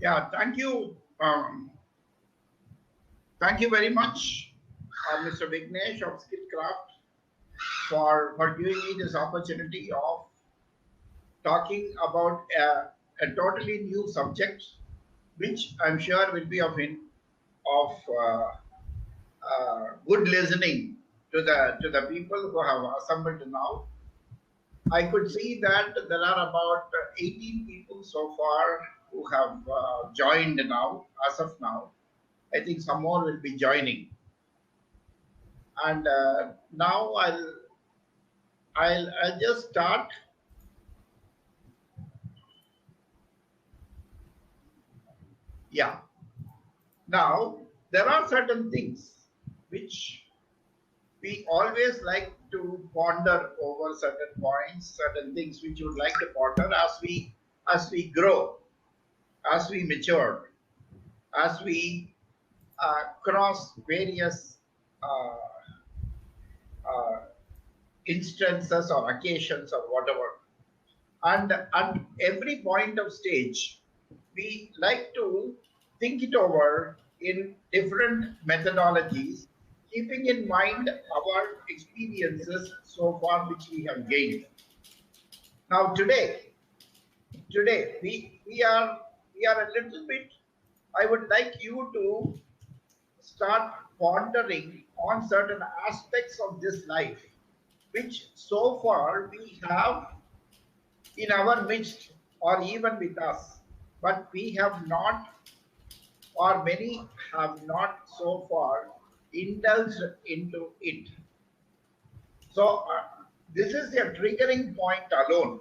Yeah, thank you. Thank you very much, Mr. Vignesh of Skillcraft, for giving me this opportunity of talking about a totally new subject, which I'm sure will be of good listening to the people who have assembled now. I could see that there are about 18 people so far who have joined now, as of now. I think some more will be joining. And now I'll just start. Yeah. Now there are certain things which we always like to ponder over certain points, certain things which you would like to ponder as we grow, as we mature, as we cross various uh, uh, instances or occasions or whatever. And at every point of stage, we like to think it over in different methodologies, keeping in mind our experiences so far which we have gained. Now today we are a little bit. I would like you to start pondering on certain aspects of this life, which so far we have in our midst or even with us, but we have not, or many have not so far indulged into it. So, this is a triggering point alone.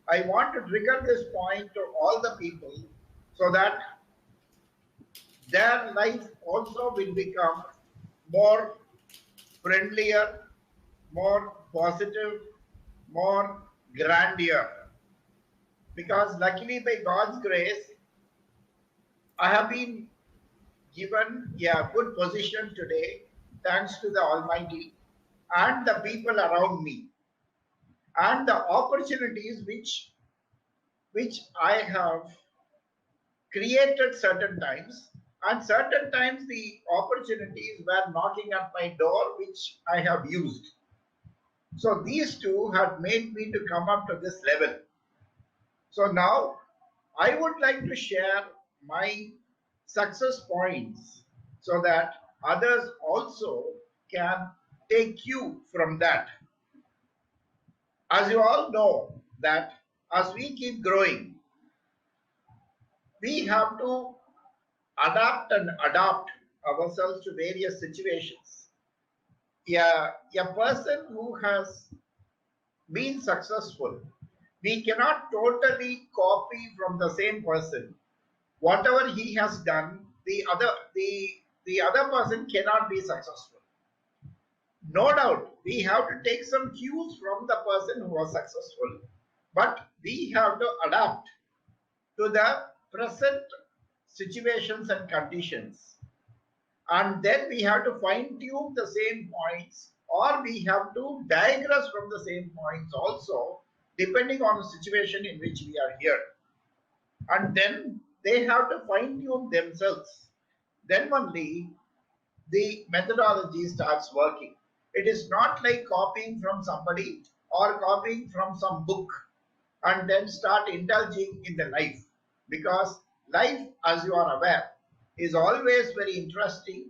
I want to trigger this point to all the people so that their life also will become more friendlier, more positive, more grandeur. Because luckily, by God's grace, I have been given a good position today, thanks to the Almighty and the people around me, and the opportunities which I have created certain times, and certain times the opportunities were knocking at my door, which I have used. So these two have made me to come up to this level. So now I would like to share my success points so that others also can take cue from that. As you all know, that as we keep growing, we have to adapt and adopt ourselves to various situations. Yeah, a person who has been successful, we cannot totally copy from the same person. Whatever he has done, the other person cannot be successful. No doubt, we have to take some cues from the person who was successful, but we have to adapt to the present situations and conditions. And then we have to fine tune the same points, or we have to digress from the same points also, depending on the situation in which we are here. And then they have to fine tune themselves. Then only the methodology starts working. It is not like copying from somebody or copying from some book and then start indulging in the life. Because life, as you are aware, is always very interesting,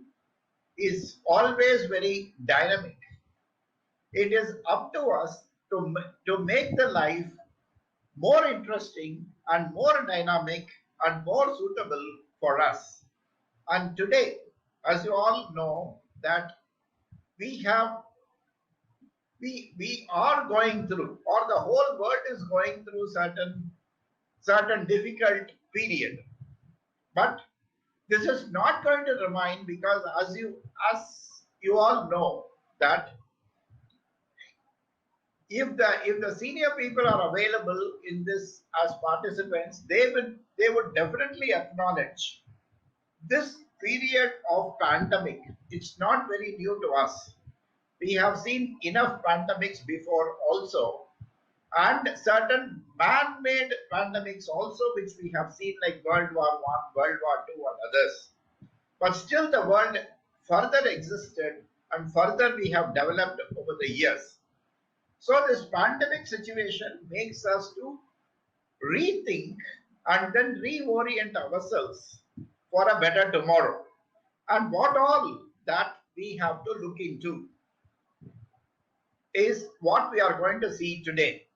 is always very dynamic. It is up to us to make the life more interesting and more dynamic and more suitable for us. And today, as you all know, that we have we are going through, or the whole world is going through certain difficult period. But this is not going to remain, because as you all know that if the senior people are available in this as participants, they would definitely acknowledge this period of pandemic. It's not very new to us. We have seen enough pandemics before also, and certain man-made pandemics also, which we have seen like World War I, World War II, and others. But still the world further existed and further we have developed over the years. So this pandemic situation makes us to rethink and then reorient ourselves for a better tomorrow. And what all that we have to look into is what we are going to see today.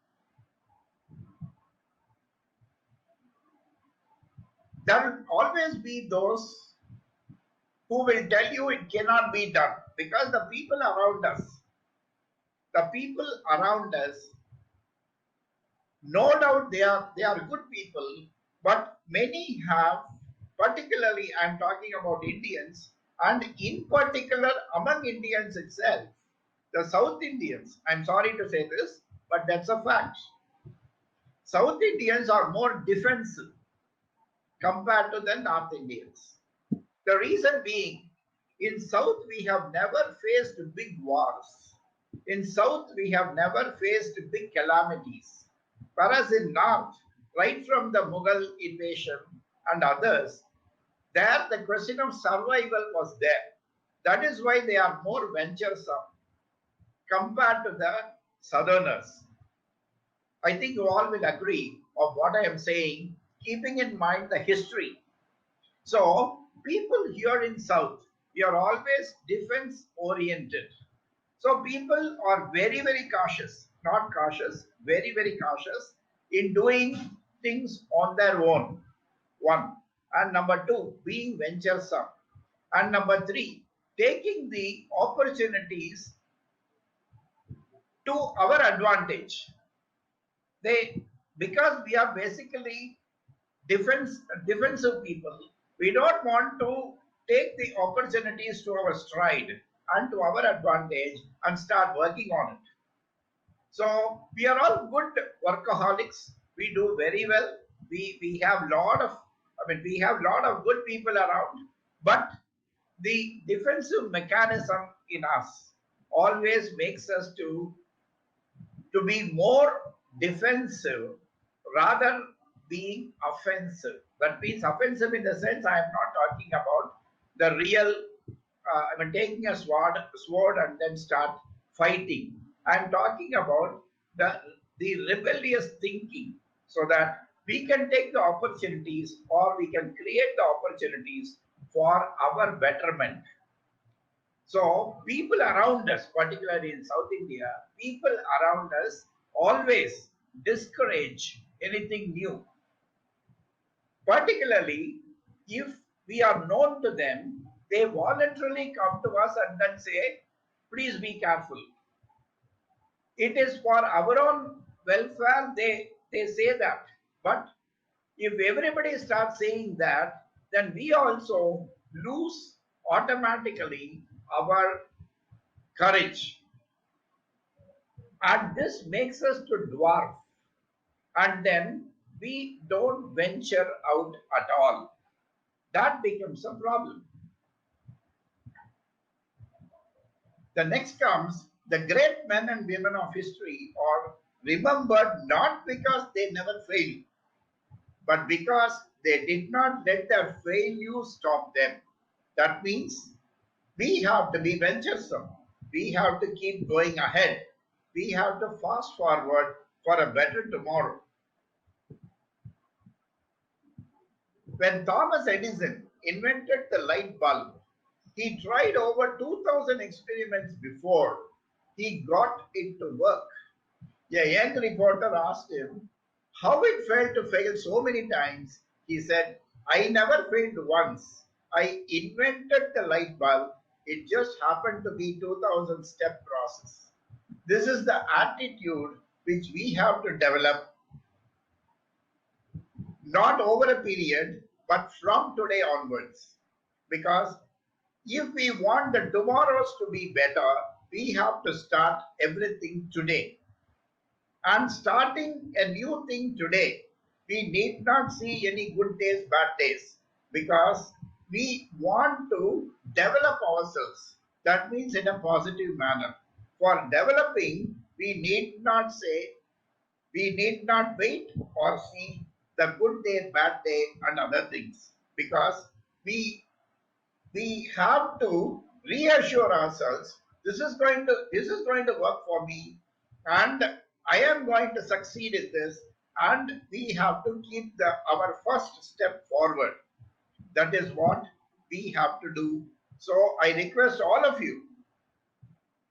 There will always be those who will tell you it cannot be done because the people around us, no doubt they are good people, but many have, particularly I'm talking about Indians, and in particular among Indians itself, the South Indians, I'm sorry to say this, but that's a fact. South Indians are more defensive compared to the North Indians. The reason being, in South we have never faced big wars. In South we have never faced big calamities. Whereas in North, right from the Mughal invasion and others, there the question of survival was there. That is why they are more venturesome compared to the Southerners. I think you all will agree of what I am saying, keeping in mind the history. So people here in South, we are always defense oriented. So people are very, very cautious, not cautious, very, very cautious in doing things on their own. One. And number two, being venturesome. And number three, taking the opportunities to our advantage. Because we are basically defensive people, we don't want to take the opportunities to our stride and to our advantage and start working on it. So we are all good workaholics. We do very well. We have lot of good people around, but the defensive mechanism in us always makes us to be more defensive rather being offensive. That means offensive in the sense I am not talking about the real, taking a sword and then start fighting. I am talking about the rebellious thinking so that we can take the opportunities or we can create the opportunities for our betterment. So people around us, particularly in South India, people around us always discourage anything new. Particularly if we are known to them, they voluntarily come to us and then say, please be careful. It is for our own welfare, they say that. But if everybody starts saying that, then we also lose automatically our courage. And this makes us to dwarf. And then we don't venture out at all. That becomes a problem. The next comes, the great men and women of history are remembered not because they never failed, but because they did not let their failure stop them. That means we have to be venturesome. We have to keep going ahead. We have to fast forward for a better tomorrow. When Thomas Edison invented the light bulb, he tried over 2,000 experiments before he got it to work. A young reporter asked him how it felt to fail so many times. He said, I never failed once. I invented the light bulb. It just happened to be 2,000 step process. This is the attitude which we have to develop, not over a period, but from today onwards. Because if we want the tomorrows to be better, we have to start everything today. And starting a new thing today, we need not see any good days, bad days, because we want to develop ourselves. That means in a positive manner. For developing, we need not say We need not wait or see the good day, bad day, and other things, because we we have to reassure ourselves this is going to work for me, and I am going to succeed in this, and we have to keep our first step forward. That is what we have to do. So I request all of you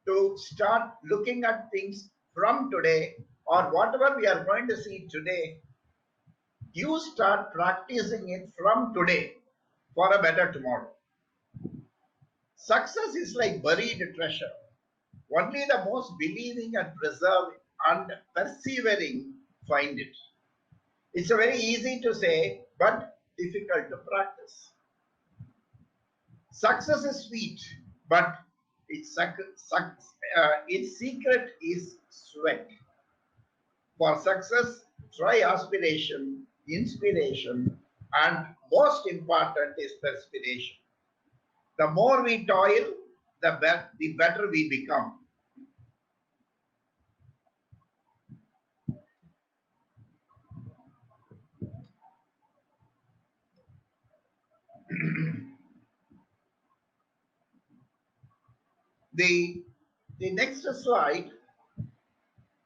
to start looking at things from today, or whatever we are going to see today, you start practicing it from today for a better tomorrow. Success is like buried treasure. Only the most believing and preserving and persevering find it. It's a very easy to say, but difficult to practice. Success is sweet, but its secret is sweat. For success, try aspiration, inspiration, and most important is perspiration. The more we toil, the better we become. the the next slide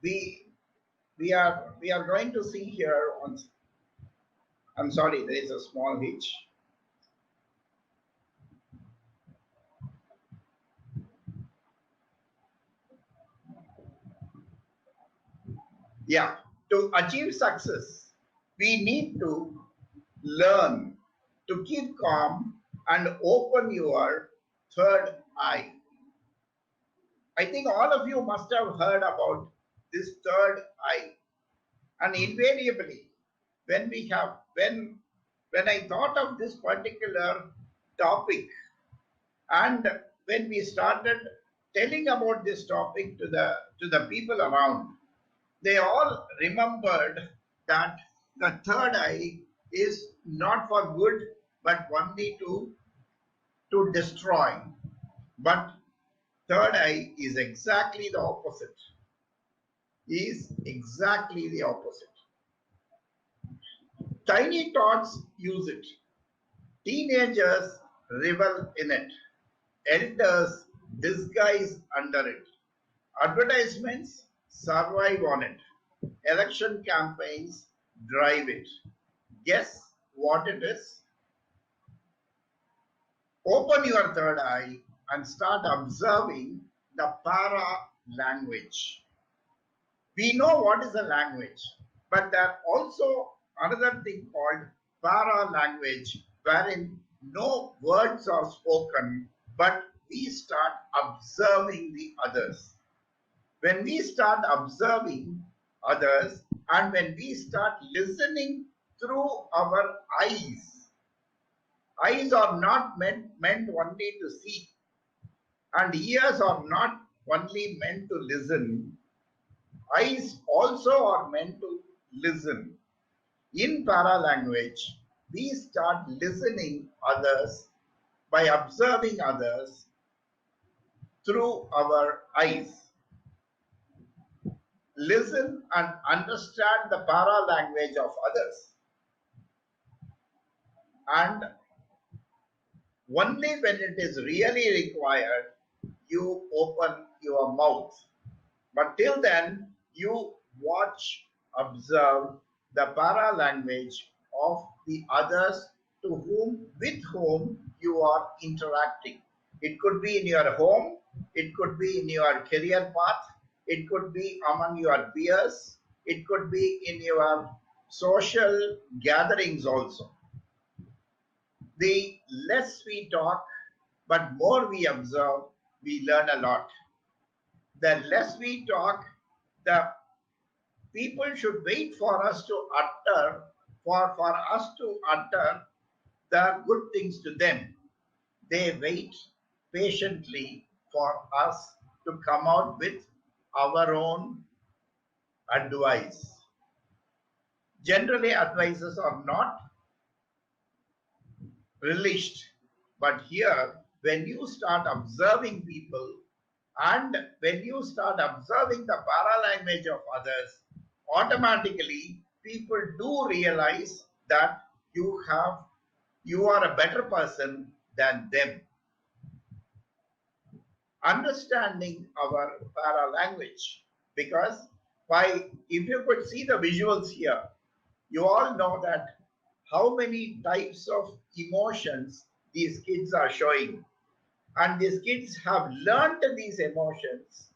we we are going to see here on. I'm sorry, there is a small hitch. Yeah, to achieve success, we need to learn to keep calm and open your third eye. I think all of you must have heard about this third eye. And invariably, when we have when I thought of this particular topic, and when we started telling about this topic to the people around, they all remembered that the third eye is not for good, but only to destroy. But third eye is exactly the opposite. Is exactly the opposite. Tiny tots use it. Teenagers revel in it. Elders disguise under it. Advertisements survive on it. Election campaigns drive it. Guess what it is? Open your third eye and start observing the para language. We know what is a language, but there also another thing called para language, wherein no words are spoken, but we start observing the others. When we start observing others, and when we start listening through our eyes, eyes are not meant only to see, and ears are not only meant to listen. Eyes also are meant to listen. In para language, we start listening others by observing others through our eyes. Listen and understand the para language of others. And only when it is really required, you open your mouth. But till then, you watch, observe the para language of the others with whom you are interacting. It could be in your home, it could be in your career path, it could be among your peers, it could be in your social gatherings also. The less we talk, but more we observe, we learn a lot. The less we talk, the people should wait for us to utter, for us to utter the good things to them. They wait patiently for us to come out with our own advice. Generally, advices are not relished, but here, when you start observing people and when you start observing the para language of others, automatically people do realize that you are a better person than them. Understanding our para language, because if you could see the visuals here, you all know that how many types of emotions these kids are showing, and these kids have learned these emotions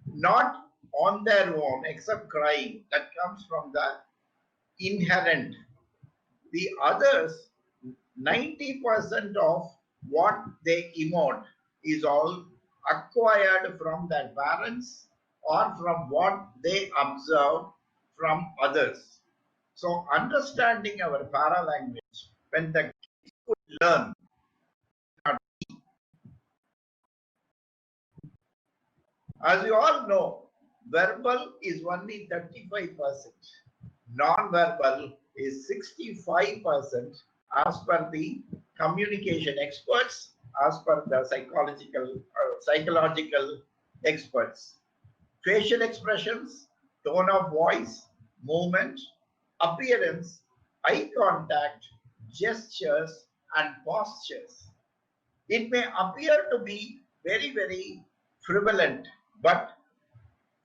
not on their own, except crying, that comes from the inherent. The others, 90% of what they emote is all acquired from their parents or from what they observe from others. So understanding our para language, when the kids could learn, as you all know, verbal is only 35%. Non-verbal is 65% as per the communication experts, as per the psychological experts. Facial expressions, tone of voice, movement, appearance, eye contact, gestures, and postures. It may appear to be very, very prevalent, but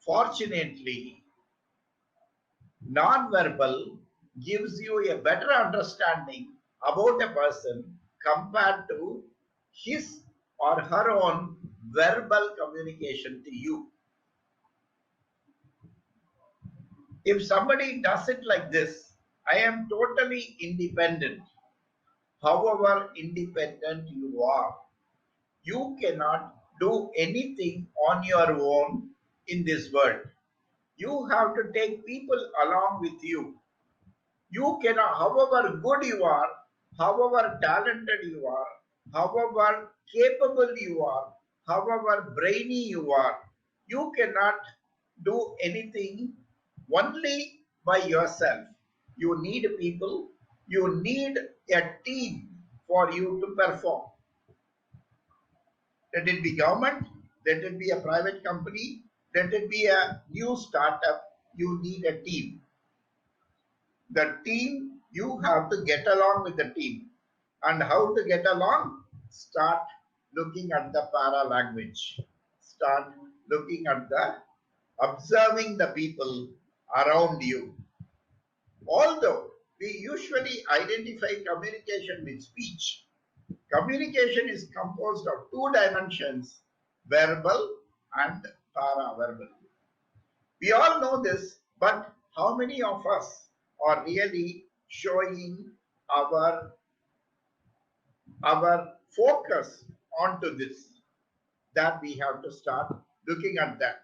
fortunately, non-verbal gives you a better understanding about a person compared to his or her own verbal communication to you. If somebody does it like this, I am totally independent. However independent you are, you cannot do anything on your own in this world. You have to take people along with you. You cannot, however good you are, however talented you are, however capable you are, however brainy you are, you cannot do anything only by yourself. You need people, you need a team for you to perform. Let it be government, let it be a private company, let it be a new startup, you need a team. The team, you have to get along with the team. And how to get along? Start looking at the para language. Start looking at observing the people around you. Although we usually identify communication with speech, communication is composed of two dimensions, verbal and para-verbal. We all know this, but how many of us are really showing our focus onto this? That we have to start looking at that.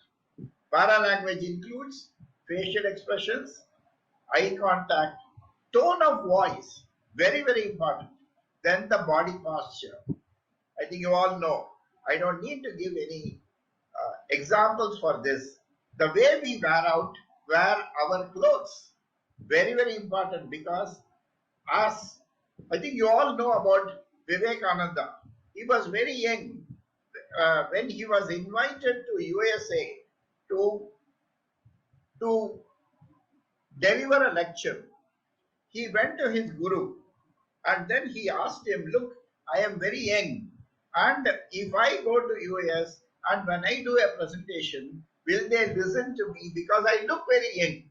Para-language includes facial expressions, eye contact, tone of voice, very, very important. Then the body posture. I think you all know. I don't need to give any examples for this. The way we wear our clothes, very, very important, because as I think you all know about Vivekananda, he was very young when he was invited to USA to deliver a lecture. He went to his guru and then he asked him, look, I am very young, and if I go to US and when I do a presentation, will they listen to me because I look very young?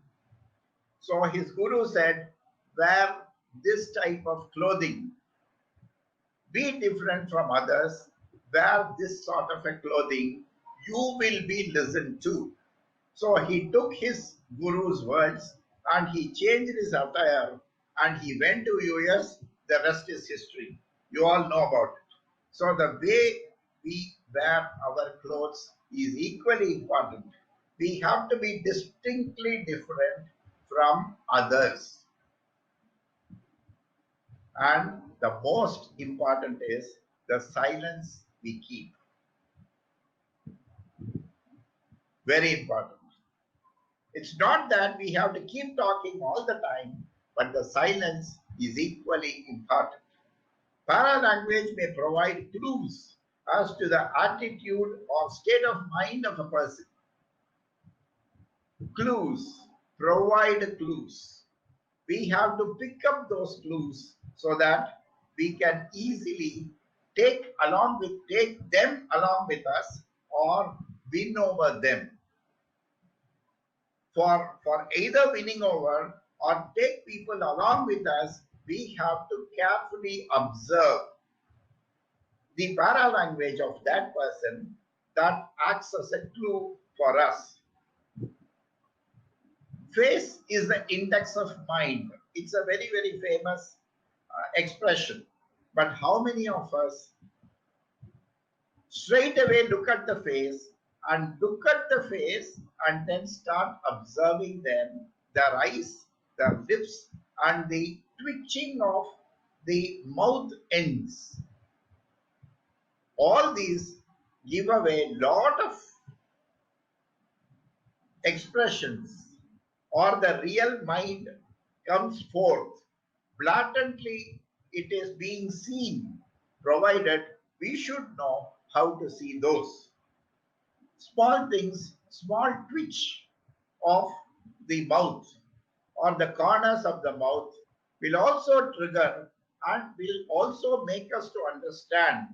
So his guru said, wear this type of clothing. Be different from others. Wear this sort of a clothing. You will be listened to. So he took his guru's words and he changed his attire and he went to US. The rest is history. You all know about it. So the way we wear our clothes is equally important. We have to be distinctly different from others. And the most important is the silence we keep. Very important. It's not that we have to keep talking all the time, but the silence is equally important. Paralanguage may provide clues as to the attitude or state of mind of a person. Clues. provide clues. We have to pick up those clues so that we can easily take them along with us or win over them. For either winning over or take people along with us, we have to carefully observe the paralanguage of that person that acts as a clue for us. Face is the index of mind. It's a very, very famous expression. But how many of us straight away look at the face and then start observing them, their eyes, their lips, and the twitching of the mouth ends. All these give away a lot of expressions, or the real mind comes forth. Blatantly, it is being seen, provided we should know how to see those. Small things, small twitch of the mouth or the corners of the mouth will also trigger and will also make us to understand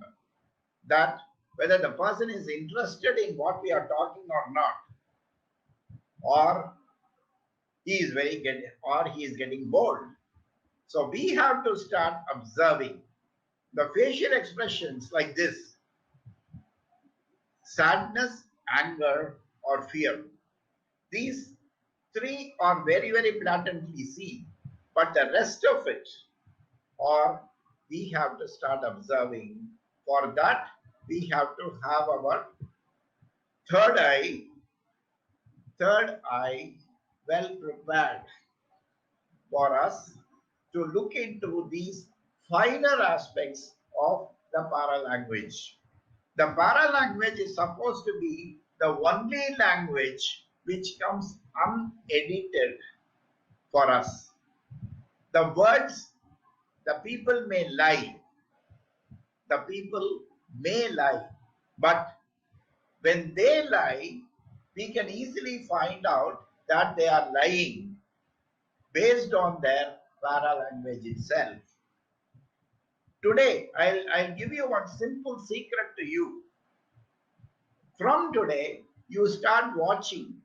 that whether the person is interested in what we are talking or not, or he is getting bored. So we have to start observing the facial expressions like this: sadness, anger, or fear. These three are very, very blatantly seen, but the rest of it, or we have to start observing. For that, we have to have our third eye well prepared for us to look into these finer aspects of the paralanguage. The paralanguage is supposed to be the only language which comes unedited for us. The words, the people may lie, but when they lie, we can easily find out that they are lying based on their paralanguage itself. Today, I'll give you one simple secret to you. From today, you start watching.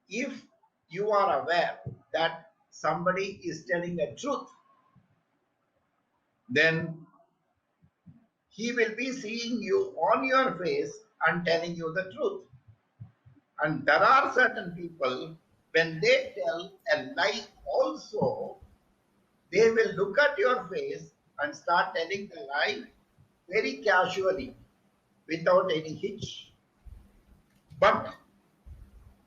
If you are aware that somebody is telling a truth, then he will be seeing you on your face and telling you the truth. And there are certain people, when they tell a lie also, they will look at your face and start telling the lie very casually, without any hitch. But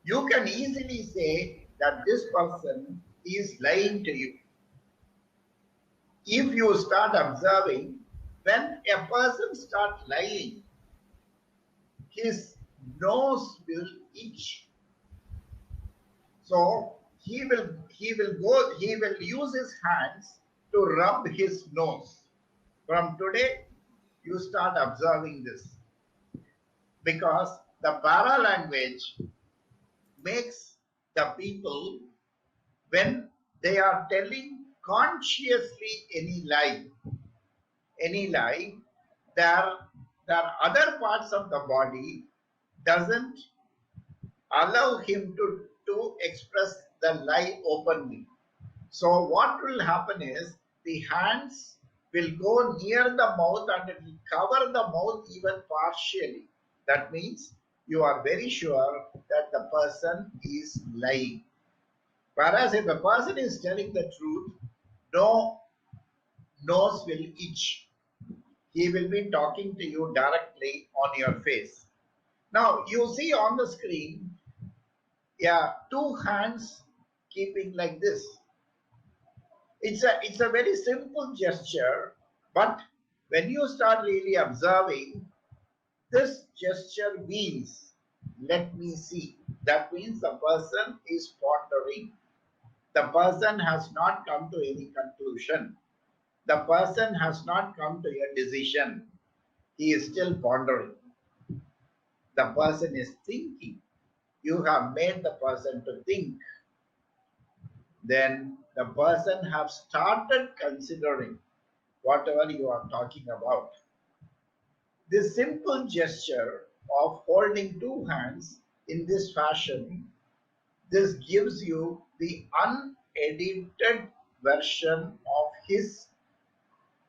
you can easily say that this person is lying to you. If you start observing, when a person starts lying, his nose will itch. So he will use his hands to rub his nose. From today, you start observing this, because the paralanguage makes the people, when they are telling consciously any lie, their other parts of the body doesn't allow him to express the lie openly. So what will happen is the hands will go near the mouth and it will cover the mouth even partially. That means you are very sure that the person is lying. Whereas if the person is telling the truth, no nose will itch. He will be talking to you directly on your face. Now you see on the screen, two hands keeping like this. It's a very simple gesture, but when you start really observing, this gesture means, let me see. That means the person is pondering. The person has not come to any conclusion. The person has not come to a decision. He is still pondering. The person is thinking. You have made the person to think. then the person have started considering whatever you are talking about. This simple gesture of holding two hands in this fashion, this gives you the unedited version of his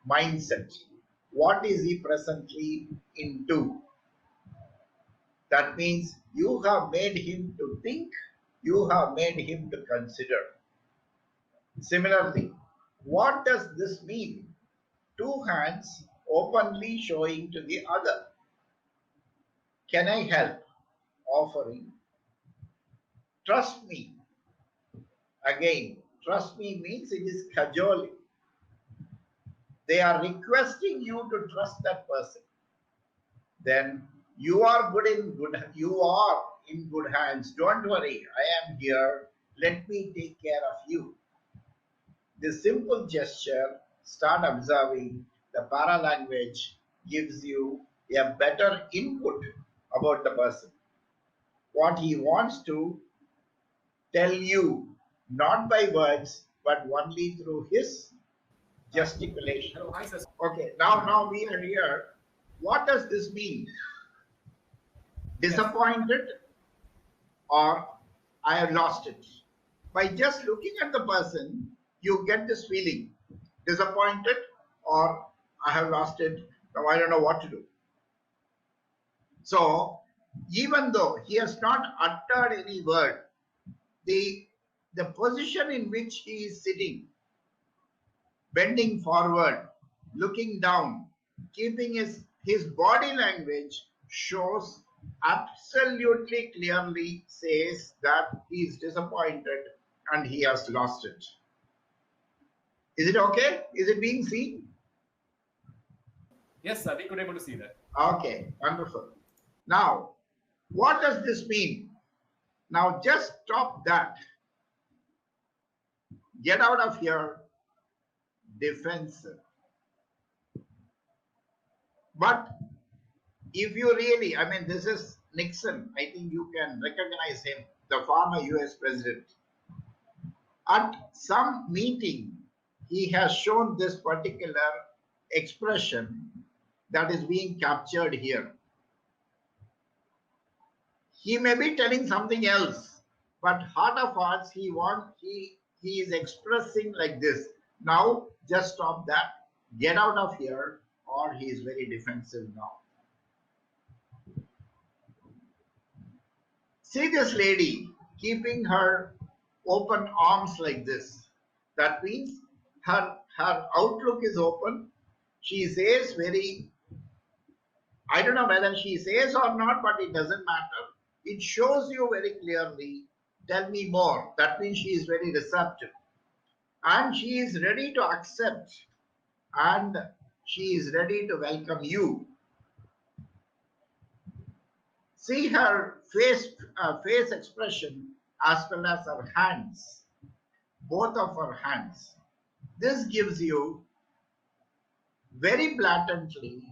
mindset. What is he presently into? That means you have made him to think, you have made him to consider. Similarly, what does this mean? Two hands openly showing to the other. Can I help? Offering. Trust me. Again, trust me means it is cajoling. They are requesting you to trust that person. Then you are in good hands. Don't worry, I am here. Let me take care of you. This simple gesture, start observing the paralanguage, gives you a better input about the person. What he wants to tell you, not by words, but only through his gesticulation. Hello, hi, sir. Okay, now we are here. What does this mean? Disappointed or I have lost it? By just looking at the person, you get this feeling. Disappointed or I have lost it. Now I don't know what to do. So even though he has not uttered any word, the position in which he is sitting, bending forward, looking down, keeping his body language shows absolutely clearly, says that he is disappointed and he has lost it. Is it okay? Is it being seen? Yes, sir, we could able to see that. Okay, wonderful. Now, what does this mean? Now just stop that. Get out of here, defensive. But if you really, I mean, this is Nixon. I think you can recognize him, the former US president. At some meeting, he has shown this particular expression that is being captured here. He may be telling something else, but heart of hearts, he is expressing like this. Now, just stop that. Get out of here, or he is very defensive now. See this lady keeping her open arms like this. That means her outlook is open. She says very, I don't know whether she says or not, but it doesn't matter. It shows you very clearly, tell me more. That means she is very receptive. And she is ready to accept, and she is ready to welcome you. See her face expression as well as her hands, both of her hands. This gives you very blatantly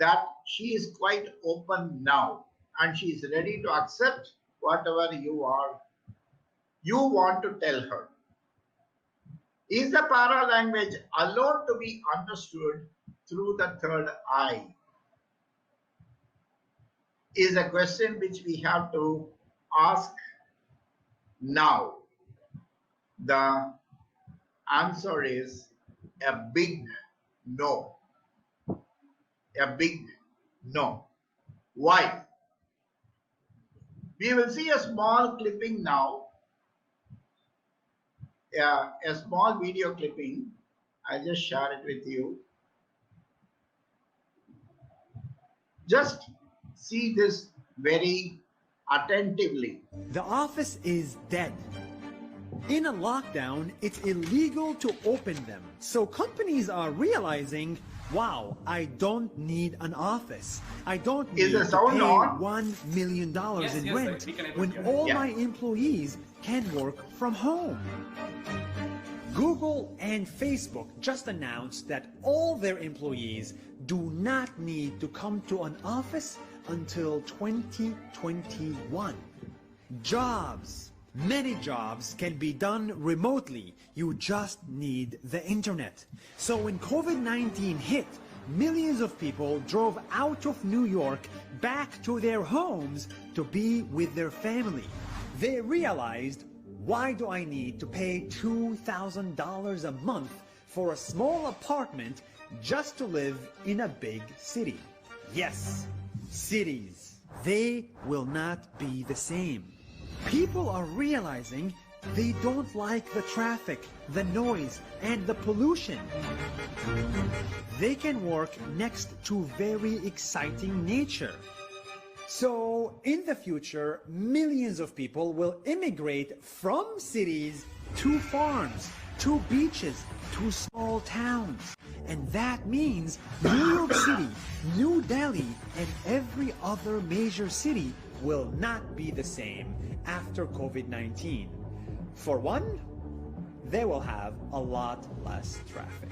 that she is quite open now and she is ready to accept whatever you want to tell her. Is the para-language allowed to be understood through the third eye? Is a question which we have to ask now. The answer is a big no. A big no. Why? We will see a small clipping now. A small video clipping. I'll just share it with you. Just see this very attentively. The office is dead. In a lockdown, it's illegal to open them. So companies are realizing, wow, I don't need an office. I don't need to pay $1 million in rent when all my employees can work from home. Google and Facebook just announced that all their employees do not need to come to an office until 2021. Jobs, Many jobs can be done remotely. You just need the internet. So when COVID-19 hit, millions of people drove out of New York back to their homes to be with their family. They realized, why do I need to pay $2,000 a month for a small apartment just to live in a big city? Yes, cities. They will not be the same. People are realizing they don't like the traffic, the noise, and the pollution. They can work next to very exciting nature. So, in the future, millions of people will immigrate from cities to farms, to beaches, to small towns. And that means New York City, New Delhi, and every other major city will not be the same after COVID-19. For one, they will have a lot less traffic.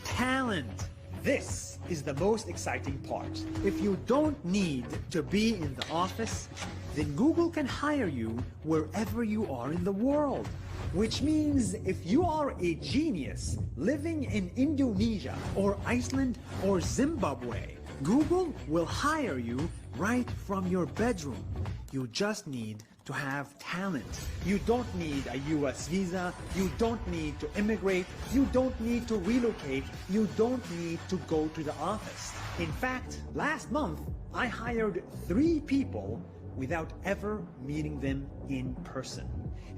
Talent. This is the most exciting part. If you don't need to be in the office, then Google can hire you wherever you are in the world. Which means if you are a genius living in Indonesia or Iceland or Zimbabwe, Google will hire you right from your bedroom. You just need to have talent. You don't need a US visa. You don't need to immigrate. You don't need to relocate. You don't need to go to the office. In fact, last month, I hired 3 people without ever meeting them in person.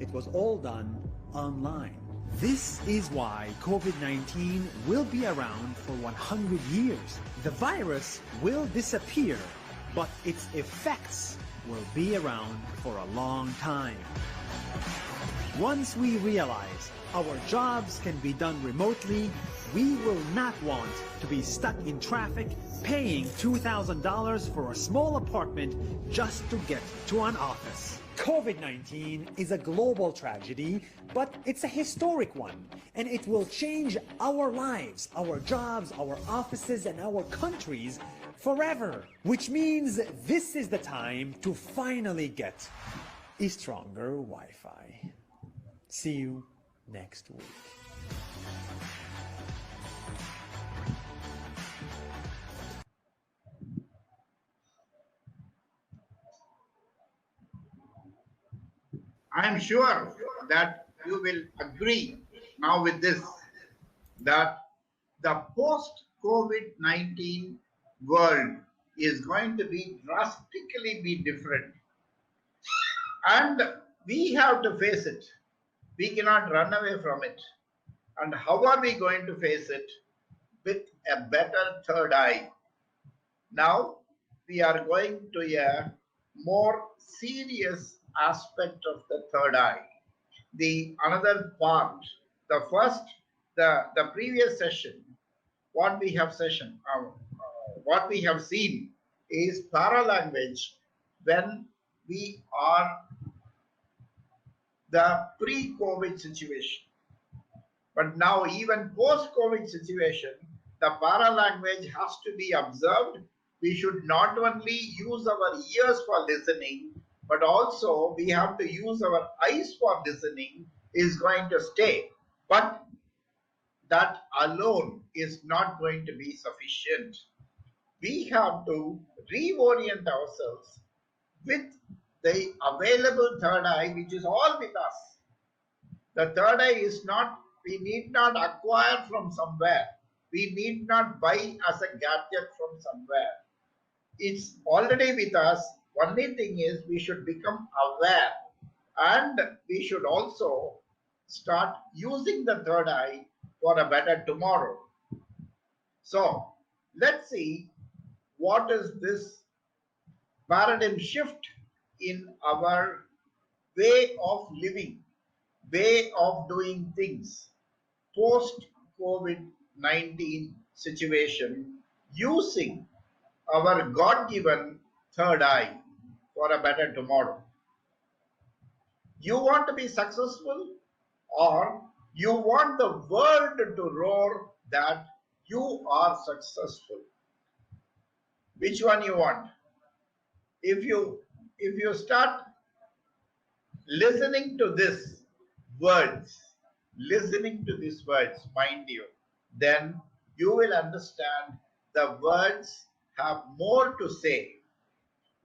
It was all done online. This is why COVID-19 will be around for 100 years. The virus will disappear, but its effects will be around for a long time. Once we realize our jobs can be done remotely, we will not want to be stuck in traffic paying $2,000 for a small apartment just to get to an office. COVID-19 is a global tragedy, but it's a historic one, and it will change our lives, our jobs, our offices, and our countries forever. Which means this is the time to finally get a stronger Wi-Fi. See you next week. I am sure that you will agree now with this, that the post-COVID-19 world is going to be drastically be different. And we have to face it. We cannot run away from it. And how are we going to face it? With a better third eye. Now, we are going to a more serious aspect of the third eye. The another part, the first, the previous session, what we have seen is paralanguage when we are the pre-COVID situation. But now even post-COVID situation, the paralanguage has to be observed. We should not only use our ears for listening, but also we have to use our eyes for listening is going to stay. But that alone is not going to be sufficient. We have to reorient ourselves with the available third eye, which is all with us. The third eye is not, we need not acquire from somewhere. We need not buy as a gadget from somewhere. It's already with us. Only thing is we should become aware, and we should also start using the third eye for a better tomorrow. So let's see what is this paradigm shift in our way of living, way of doing things post COVID-19 situation, using our God-given third eye for a better tomorrow. You want to be successful, or you want the world to roar that you are successful? Which one you want? If you start listening to this words, listening to these words, mind you, then you will understand the words have more to say.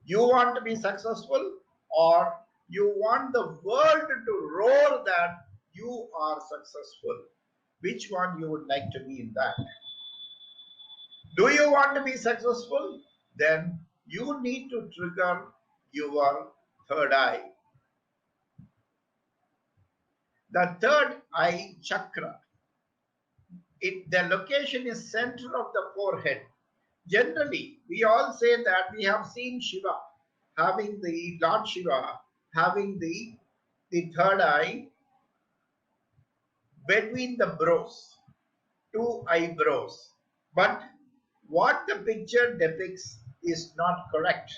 You want to be successful, or you want the world to roar that you are successful? Which one you would like to be in that? Do you want to be successful? Then you need to trigger your third eye. The third eye chakra, the location is center of the forehead. Generally, we all say that we have seen Shiva having the Lord Shiva having the third eye between the brows, two eyebrows. But what the picture depicts is not correct.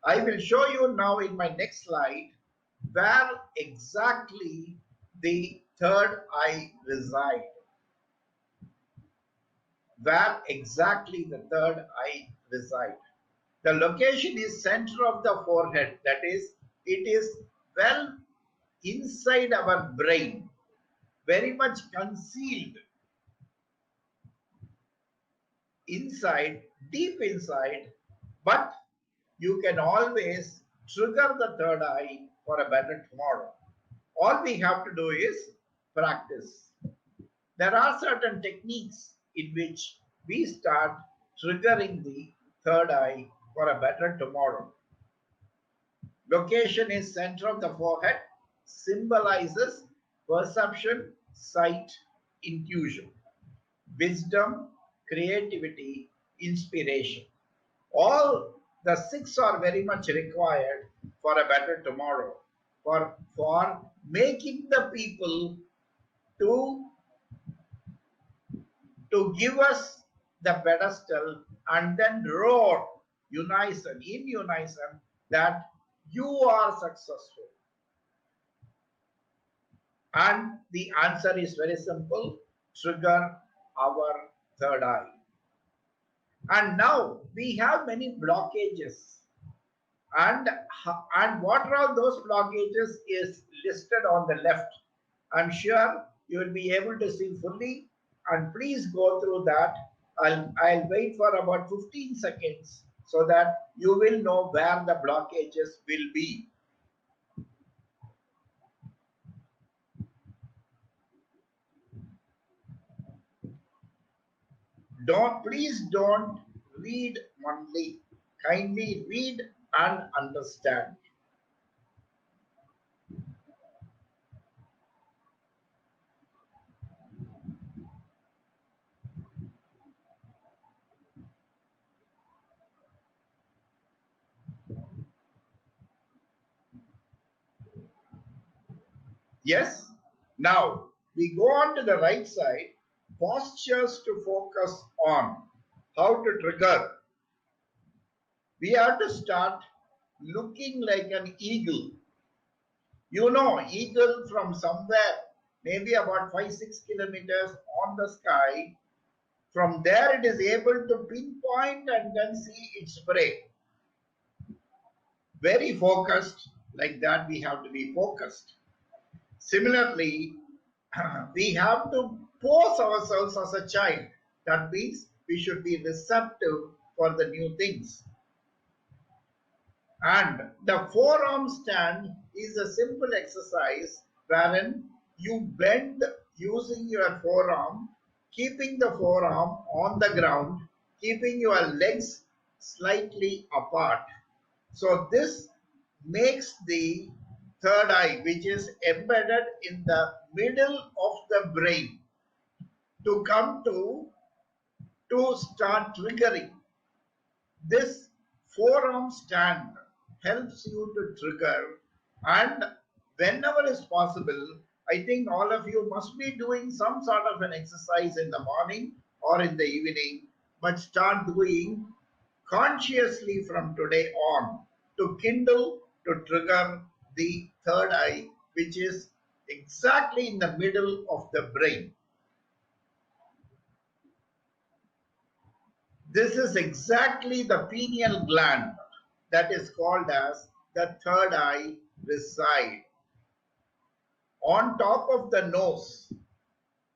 I will show you now in my next slide where exactly the third eye resides. Where exactly the third eye resides. The location is center of the forehead. That is, it is well inside our brain, very much concealed inside, deep inside, but you can always trigger the third eye for a better tomorrow. All we have to do is practice. There are certain techniques in which we start triggering the third eye for a better tomorrow. Location is center of the forehead, symbolizes perception, sight, intuition, wisdom, creativity, inspiration. All the six are very much required for a better tomorrow, for making the people to give us the pedestal and then roar in unison that you are successful. And the answer is very simple: trigger our third eye. And now we have many blockages. And what are all those blockages is listed on the left. I'm sure you will be able to see fully, and please go through that. I'll wait for about 15 seconds so that you will know where the blockages will be. Please don't read only. Kindly read and understand. Yes. Now we go on to the right side. Postures to focus on. How to trigger. We have to start looking like an eagle. You know, eagle from somewhere, maybe about 5-6 kilometers on the sky. From there, it is able to pinpoint and then see its prey. Very focused, like that, we have to be focused. Similarly, we have to pose ourselves as a child. That means we should be receptive for the new things. And the forearm stand is a simple exercise wherein you bend using your forearm, keeping the forearm on the ground, keeping your legs slightly apart. So this makes the third eye, which is embedded in the middle of the brain, to come to start triggering. This forearm stand helps you to trigger, and whenever is possible, I think all of you must be doing some sort of an exercise in the morning or in the evening, but start doing consciously from today on to kindle, to trigger the third eye, which is exactly in the middle of the brain. This is exactly the pineal gland that is called as the third eye reside on top of the nose,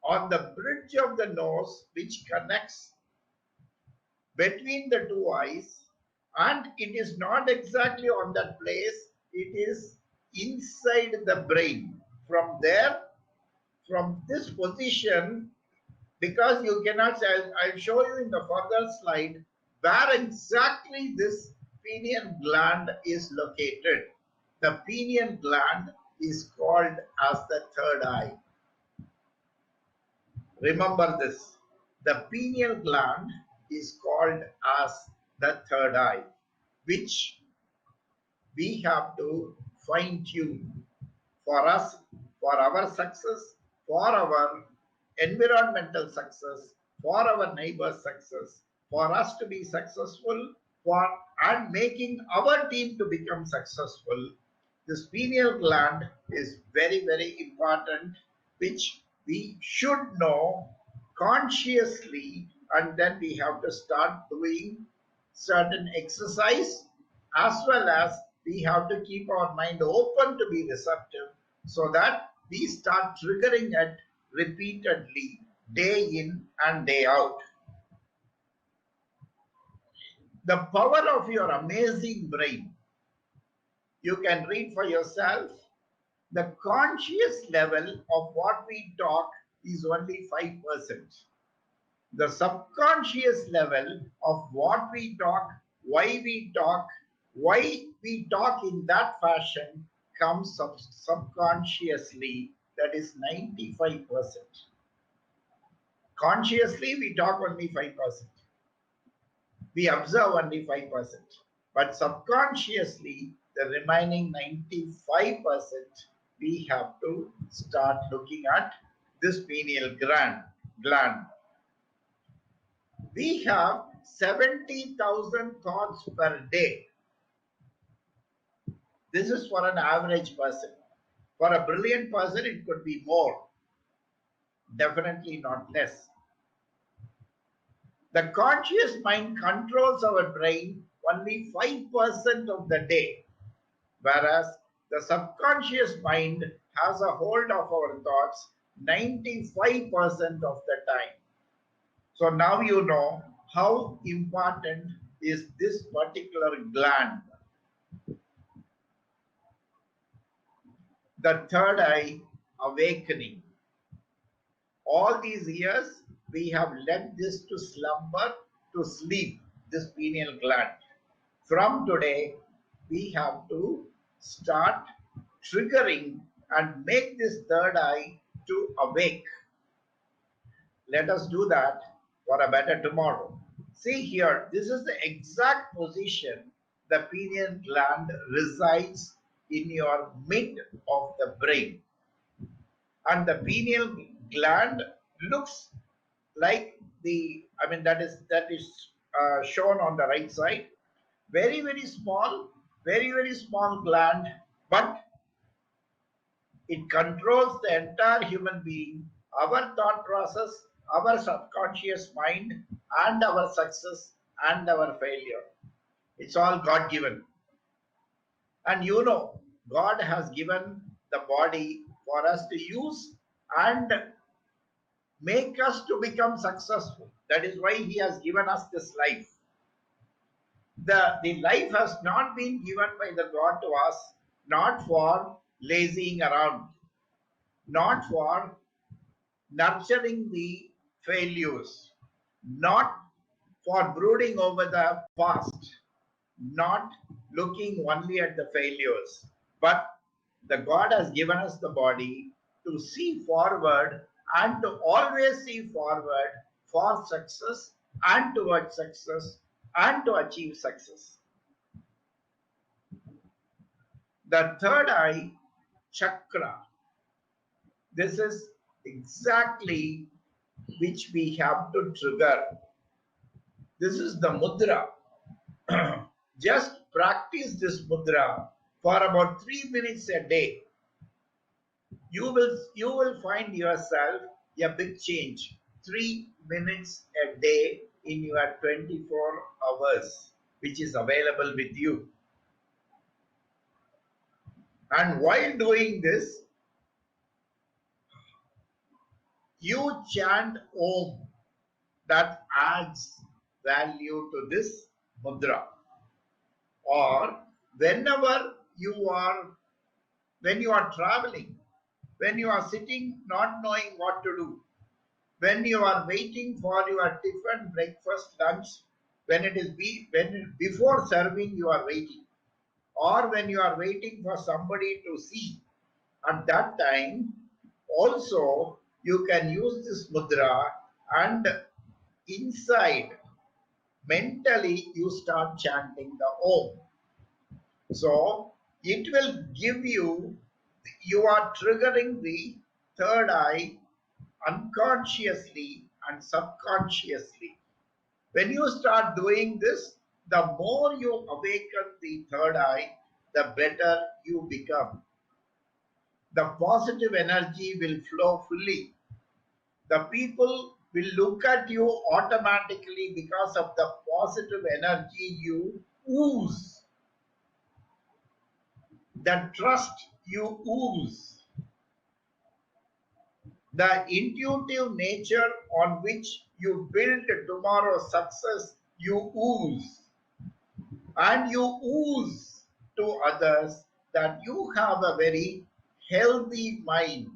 on the bridge of the nose, which connects between the two eyes, and it is not exactly on that place, it is inside the brain. From there, from this position, because you cannot say, I'll show you in the further slide where exactly this pineal gland is located. The pineal gland is called as the third eye. Remember this. The pineal gland is called as the third eye, which we have to fine tune for us, for our success, for our environmental success, for our neighbor's success, for us to be successful, and making our team to become successful. This pineal gland is very, very important, which we should know consciously, and then we have to start doing certain exercise, as well as we have to keep our mind open to be receptive, so that we start triggering it repeatedly, day in and day out. The power of your amazing brain. You can read for yourself. The conscious level of what we talk is only 5%. The subconscious level of what we talk, why we talk in that fashion comes subconsciously, that is 95%. Consciously, we talk only 5%. We observe only 5%. But subconsciously, the remaining 95%, we have to start looking at this pineal gland. We have 70,000 thoughts per day. This is for an average person. For a brilliant person, it could be more. Definitely not less. The conscious mind controls our brain only 5% of the day, whereas the subconscious mind has a hold of our thoughts 95% of the time. So now you know how important is this particular gland. The third eye awakening. All these years, we have let this to slumber, to sleep, this pineal gland. From today, we have to start triggering and make this third eye to awake. Let us do that for a better tomorrow. See here, this is the exact position the pineal gland resides in your mid of the brain. And the pineal gland looks like that is shown on the right side. Very, very small gland, but it controls the entire human being, our thought process, our subconscious mind, and our success and our failure. It's all God-given. And you know, God has given the body for us to use and make us to become successful. That is why He has given us this life. The life has not been given by the God to us, not for lazying around, not for nurturing the failures, not for brooding over the past, not looking only at the failures, but the God has given us the body to see forward and to always see forward for success and towards success and to achieve success. The third eye chakra, this is exactly which we have to trigger. This is the mudra. Just practice this mudra for about 3 minutes a day. You will find yourself a big change. 3 minutes a day in your 24 hours, which is available with you. And while doing this, you chant Om. That adds value to this mudra. Or whenever you are, when you are traveling, when you are sitting not knowing what to do, when you are waiting for your tiffin, breakfast, lunch, before serving you are waiting, or when you are waiting for somebody to see, at that time also you can use this mudra, and inside mentally you start chanting the Om. So it will give you, you are triggering the third eye unconsciously and subconsciously. When you start doing this, the more you awaken the third eye, the better you become. The positive energy will flow fully. The people will look at you automatically because of the positive energy you ooze, the trust you ooze, the intuitive nature on which you build tomorrow's success you ooze, and you ooze to others that you have a very healthy mind.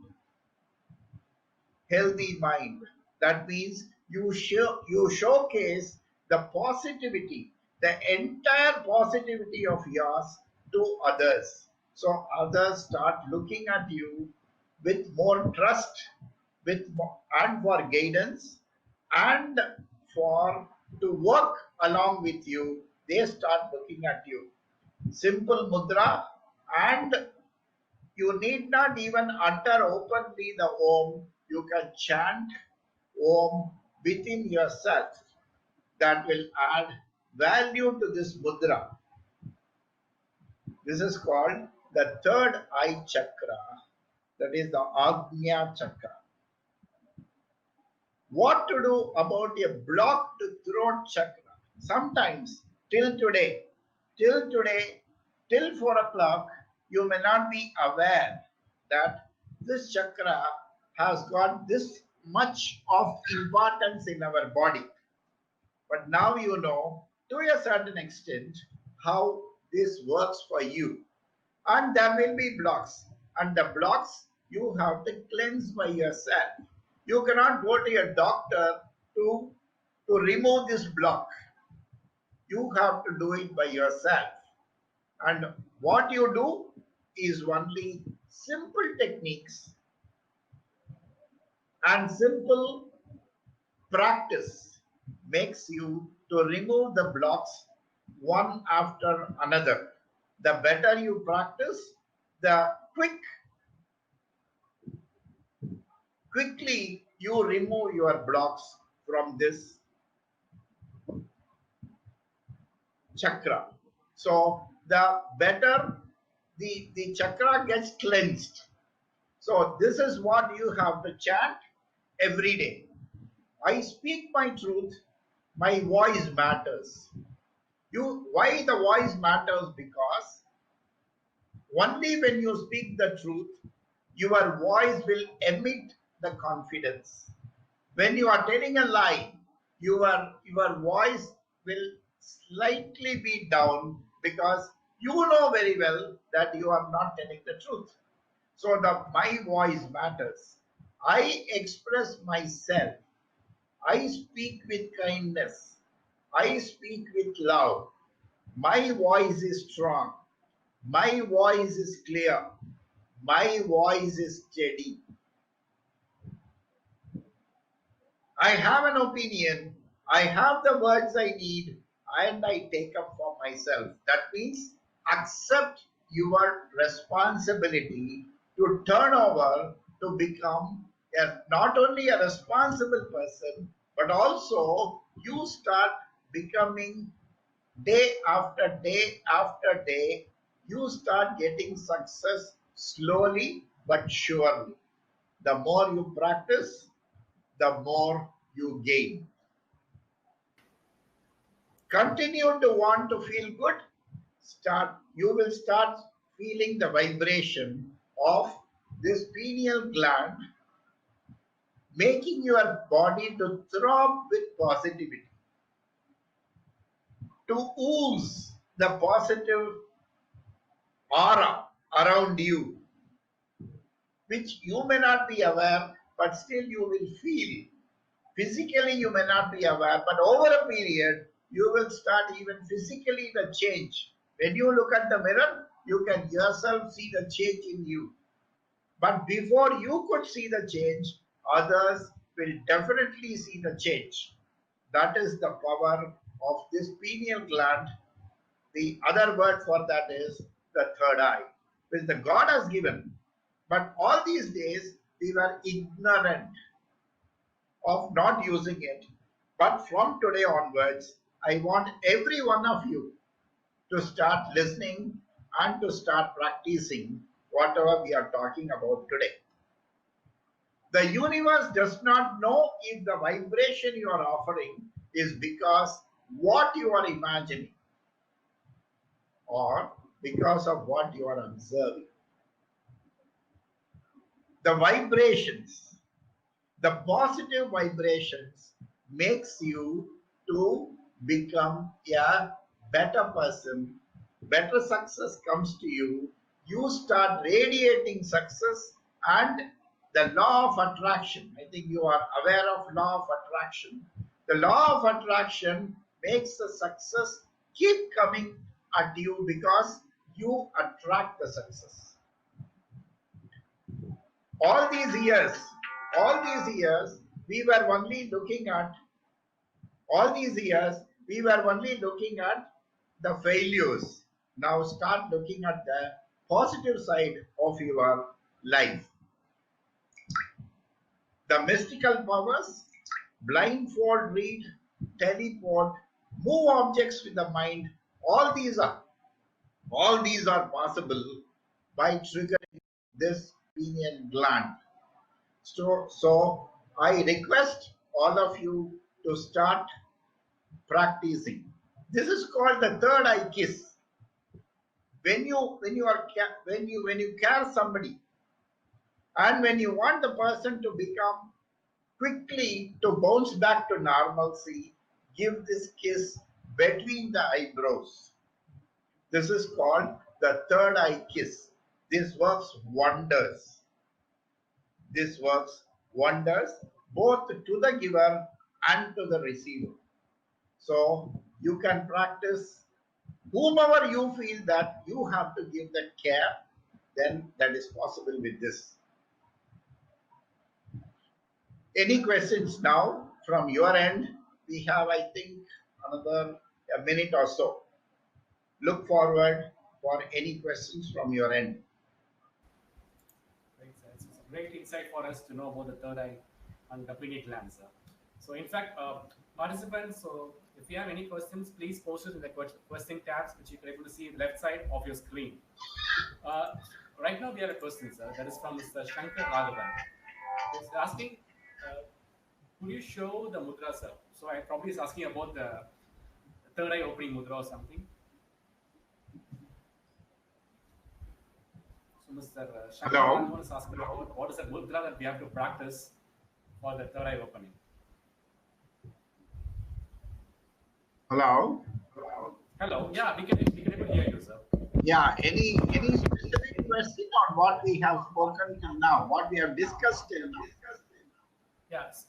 Healthy mind. That means you showcase the positivity, the entire positivity of yours to others. So others start looking at you with more trust, and for guidance, and for to work along with you. They start looking at you. Simple mudra, and you need not even utter openly the Om. You can chant Om within yourself. That will add value to this mudra. This is called the third eye chakra. That is the Agnya chakra. What to do about a blocked throat chakra? Sometimes, till today, till 4 o'clock, you may not be aware that this chakra has got this much of importance in our body. But now you know to a certain extent how this works for you. And there will be blocks. And the blocks you have to cleanse by yourself. You cannot go to a doctor to remove this block. You have to do it by yourself. And what you do is only simple techniques and simple practice makes you to remove the blocks one after another. The better you practice, the quickly you remove your blocks from this chakra. So the better the chakra gets cleansed. So this is what you have to chant every day. I speak my truth, my voice matters. Why the voice matters? Because only when you speak the truth, your voice will emit the confidence. When you are telling a lie, your voice will slightly be down because you know very well that you are not telling the truth. So my voice matters. I express myself. I speak with kindness. I speak with love. My voice is strong. My voice is clear. My voice is steady. I have an opinion. I have the words I need, and I take up for myself. That means accept your responsibility to turn over to become not only a responsible person, but also you start becoming day after day after day. You start getting success slowly but surely. The more you practice, the more you gain. Continue to want to feel good. You will start feeling the vibration of this pineal gland, making your body to throb with positivity, to ooze the positive aura around you, which you may not be aware, but still you will feel. Physically, you may not be aware, but over a period, you will start even physically the change. When you look at the mirror, you can yourself see the change in you. But before you could see the change, others will definitely see the change. That is the power of this pineal gland. The other word for that is the third eye, which the God has given. But all these days, we were ignorant of not using it. But from today onwards, I want every one of you to start listening and to start practicing whatever we are talking about today. The universe does not know if the vibration you are offering is because what you are imagining or because of what you are observing. The vibrations, the positive vibrations makes you to become a better person. Better success comes to you. You start radiating success and the law of attraction. I think you are aware of law of attraction. The law of attraction makes the success keep coming at you because you attract the success. All these years, we were only looking at the failures. Now start looking at the positive side of your life. The mystical powers, blindfold read, teleport, move objects with the mind, all these are possible by triggering this pineal gland. So I request all of you to start practicing. This is called the third eye kiss. When you care somebody, and when you want the person to become quickly to bounce back to normalcy, give this kiss between the eyebrows. This is called the third eye kiss. This works wonders. This works wonders both to the giver and to the receiver. So you can practice whomever you feel that you have to give that care, then that is possible with this. Any questions now from your end? We have, I think, another minute or so. Look forward for any questions from your end. Great, sir. It's a great insight for us to know about the third eye and the pineal gland, sir. So, in fact, participants, so if you have any questions, please post it in the question tabs, which you can able to see on the left side of your screen. Right now, we have a question, sir. That is from Mr. Shankar Raghavan. He's asking, could you show the mudra, sir? So, I probably is asking about the third eye opening mudra or something. So, Mr. Shankar Raghavan is asking about what is the mudra that we have to practice for the third eye opening. Hello. Hello. Yeah, we can able to hear you, sir. Yeah. Any specific question on what we have spoken till now? What we have discussed till now? Yes.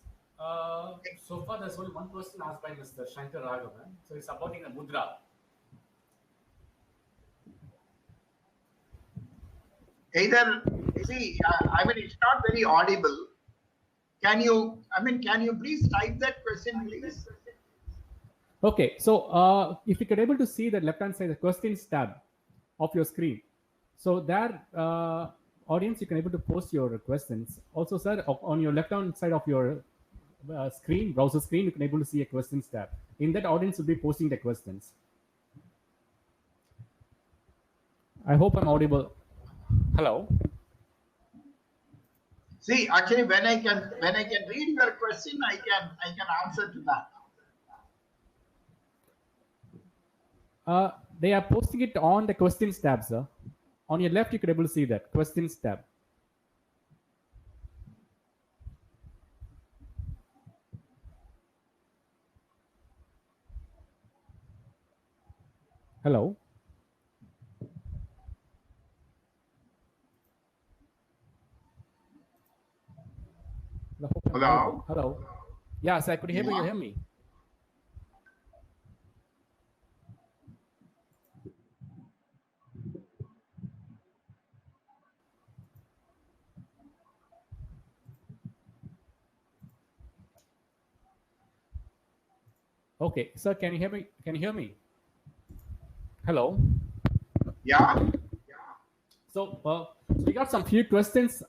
So far, there's only one question asked by Mr. Shankar Raghavan. So it's about in the mudra. Either see, I mean, it's not very audible. Can you please type that question, please? Okay, so if you could able to see the left-hand side, the questions tab of your screen. So there, audience, you can able to post your questions. Also, sir, on your left-hand side of your screen, browser screen, you can able to see a questions tab. In that, audience will be posting the questions. I hope I'm audible. Hello. See, actually, when I can read your question, I can answer to that. They are posting it on the questions tab, sir. on your left, you could able to see that questions tab. Hello. Hello. Hello. Yeah, sir. Could you hear me? You hear me? Okay, sir. Can you hear me? Can you hear me? Hello. Yeah. So we got some few questions.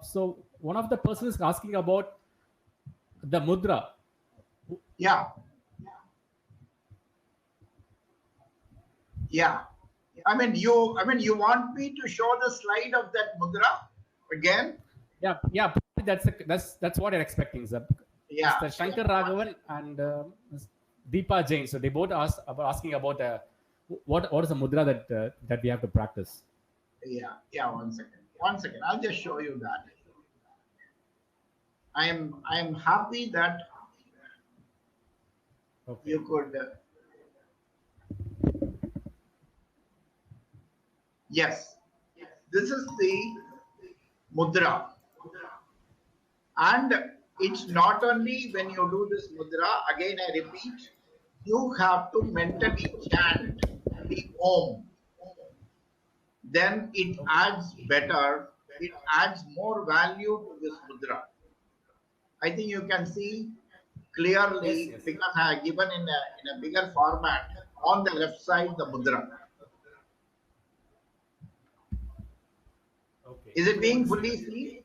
So one of the person is asking about the mudra. Yeah. Yeah. I mean, you want me to show the slide of that mudra again? Yeah. That's what I'm expecting, sir. Yeah. Mr. Shankar Raghavan and Ms. Deepa Jain. So they both asking about what is the mudra that we have to practice. Yeah. 1 second. 1 second. I'll just show you that. I am happy that you could. Yes. This is the mudra. And it's not only when you do this mudra, again I repeat, you have to mentally chant the Om. Then it adds better, it adds more value to this mudra. I think you can see clearly, Yes. because I have given in a bigger format on the left side the mudra. Okay. Is it being fully seen?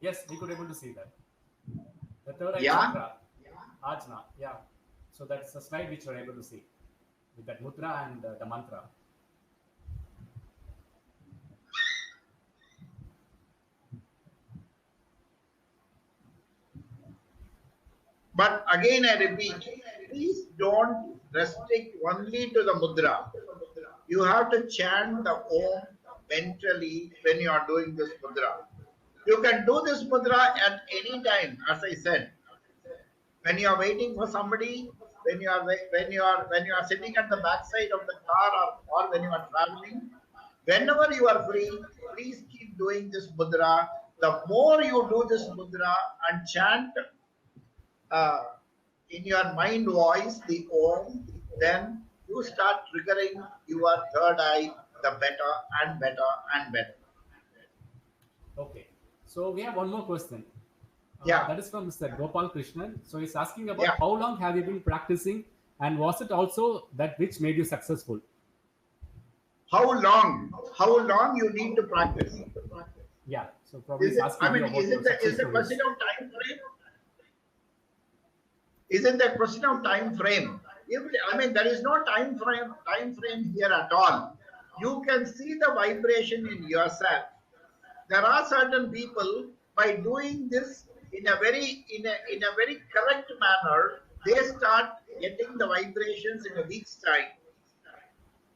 Yes, we could able to see that. The third eye Yeah. chakra, ajna. Yeah. So that's the slide which we're able to see with that mudra and the mantra. But again, I repeat, please don't restrict only to the mudra. You have to chant the Om mentally when you are doing this mudra. You can do this mudra at any time, as I said. When you are waiting for somebody, when you are sitting at the backside of the car, or when you are traveling, whenever you are free, please keep doing this mudra. The more you do this mudra and chant in your mind voice the Om, then you start triggering your third eye the better and better and better. Okay. So we have one more question. Yeah. That is from Mr. Gopal Krishnan. So he's asking about Yeah. how long have you been practicing, and was it also that which made you successful? How long you need to practice? Yeah. So probably Is he's it, asking I mean, you about is your it the success stories. question of time frame? Is it the question of time frame? I mean, there is no time frame here at all. You can see the vibration in yourself. There are certain people, by doing this in a very correct manner, they start getting the vibrations in a week's time.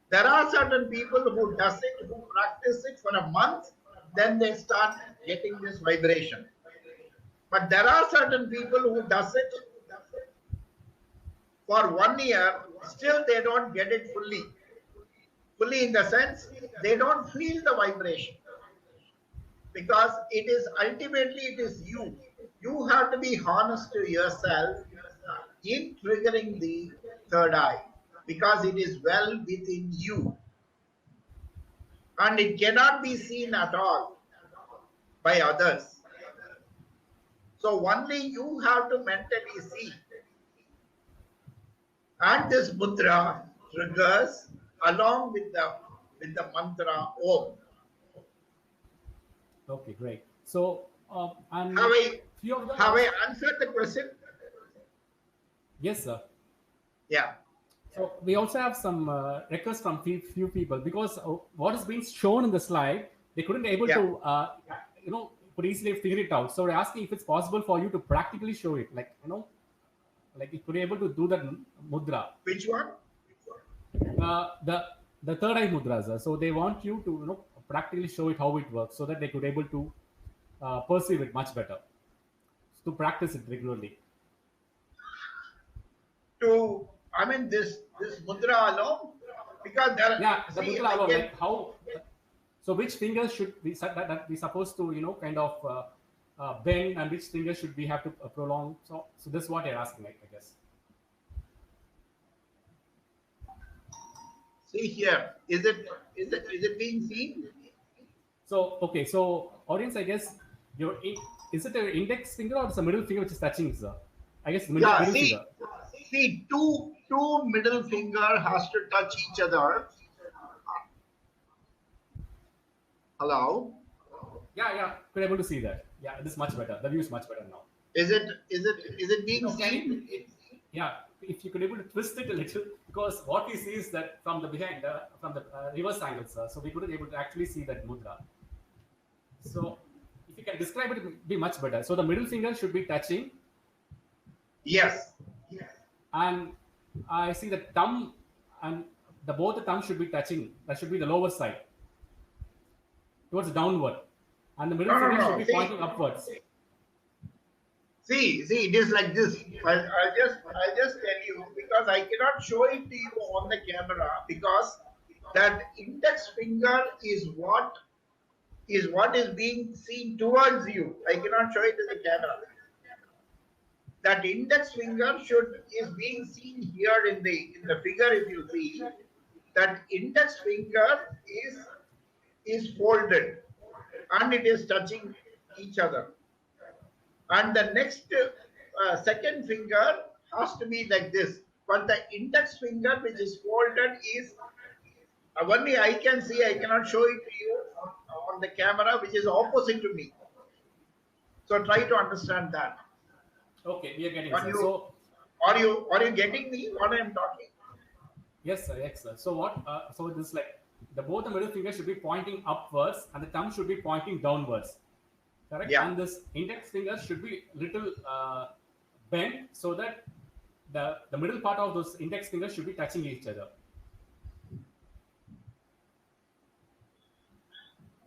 There are certain people who practice it for a month, then they start getting this vibration. But there are certain people who does it for 1 year, still they don't get it fully. Fully in the sense, they don't feel the vibration. Because ultimately it is you. You have to be honest to yourself in triggering the third eye, because it is well within you. And it cannot be seen at all by others. So only you have to mentally see. And this mudra triggers along with the mantra Om. Okay, great. So and Have I answered the question? Yes, sir. Yeah. So we also have some requests from few people, because what is being shown in the slide, they couldn't able to could easily figure it out. So we're asking if it's possible for you to practically show it, like like you could be able to do that mudra. Which one? the third eye mudras. So they want you to practically show it how it works, so that they could able to perceive it much better, to practice it regularly. To, I mean, this mudra alone, because there Yeah, the see mudra alone, again. like how. So which fingers should we that we supposed to kind of bend, and which fingers should we have to prolong? So this is what they're asking, I guess. See here, is it being seen? So okay, so audience, I guess is it an index finger or it's a middle finger which is touching, sir? I guess Yeah, middle finger. see, two middle finger has to touch each other. Hello, Yeah, could able to see that. Yeah, this is much better. The view is much better now. is it being Can seen? yeah, if you could able to twist it a little, because what we see is that from the behind, from the reverse angle, sir. So we couldn't able to actually see that mudra. So if you can describe it, it would be much better. So the middle finger should be touching, Yes. and I see the thumb and both the thumbs should be touching. That should be the lower side towards downward, and the middle No, no, finger no. should be See. pointing upwards. See, it is like this. I'll just tell you, because I cannot show it to you on the camera, because that index finger is what is being seen towards you. I cannot show it to the camera. That index finger is being seen here in the figure. If you see, that index finger is folded and it is touching each other. And the next second finger has to be like this. But the index finger, which is folded, is only I can see. I cannot show it to you on the camera, which is opposite to me. So try to understand that. Okay, we are getting Are it. you- So Are you getting me? What I am talking? yes, sir. Yes, sir. So what? So this like both the middle finger should be pointing upwards, and the thumb should be pointing downwards. Correct. Yeah. And this index finger should be little bent, so that the middle part of those index fingers should be touching each other.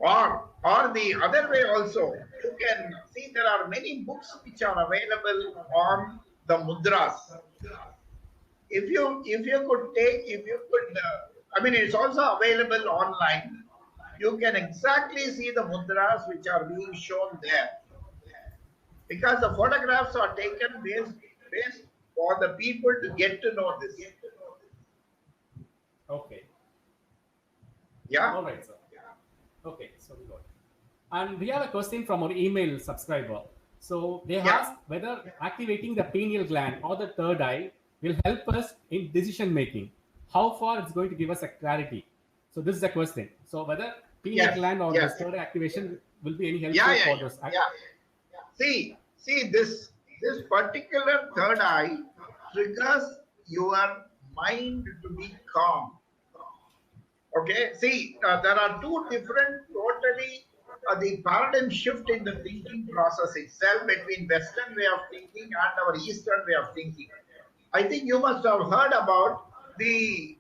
Or the other way also. You can see there are many books which are available on the mudras. If you could, I mean, it's also available online. You can exactly see the mudras which are being shown there, because the photographs are taken based for the people to get to know this. Okay. Yeah. All right, sir. Okay, so we got it. And we have a question from our email subscriber. So they asked whether activating the pineal gland or the third eye will help us in decision making. How far it's going to give us a clarity? So this is the question. So whether pineal gland or the third eye activation will be any helpful for those. See this particular third eye triggers your mind to be calm. Okay, see, there are two different, totally, the paradigm shift in the thinking process itself between Western way of thinking and our Eastern way of thinking. I think you must have heard about the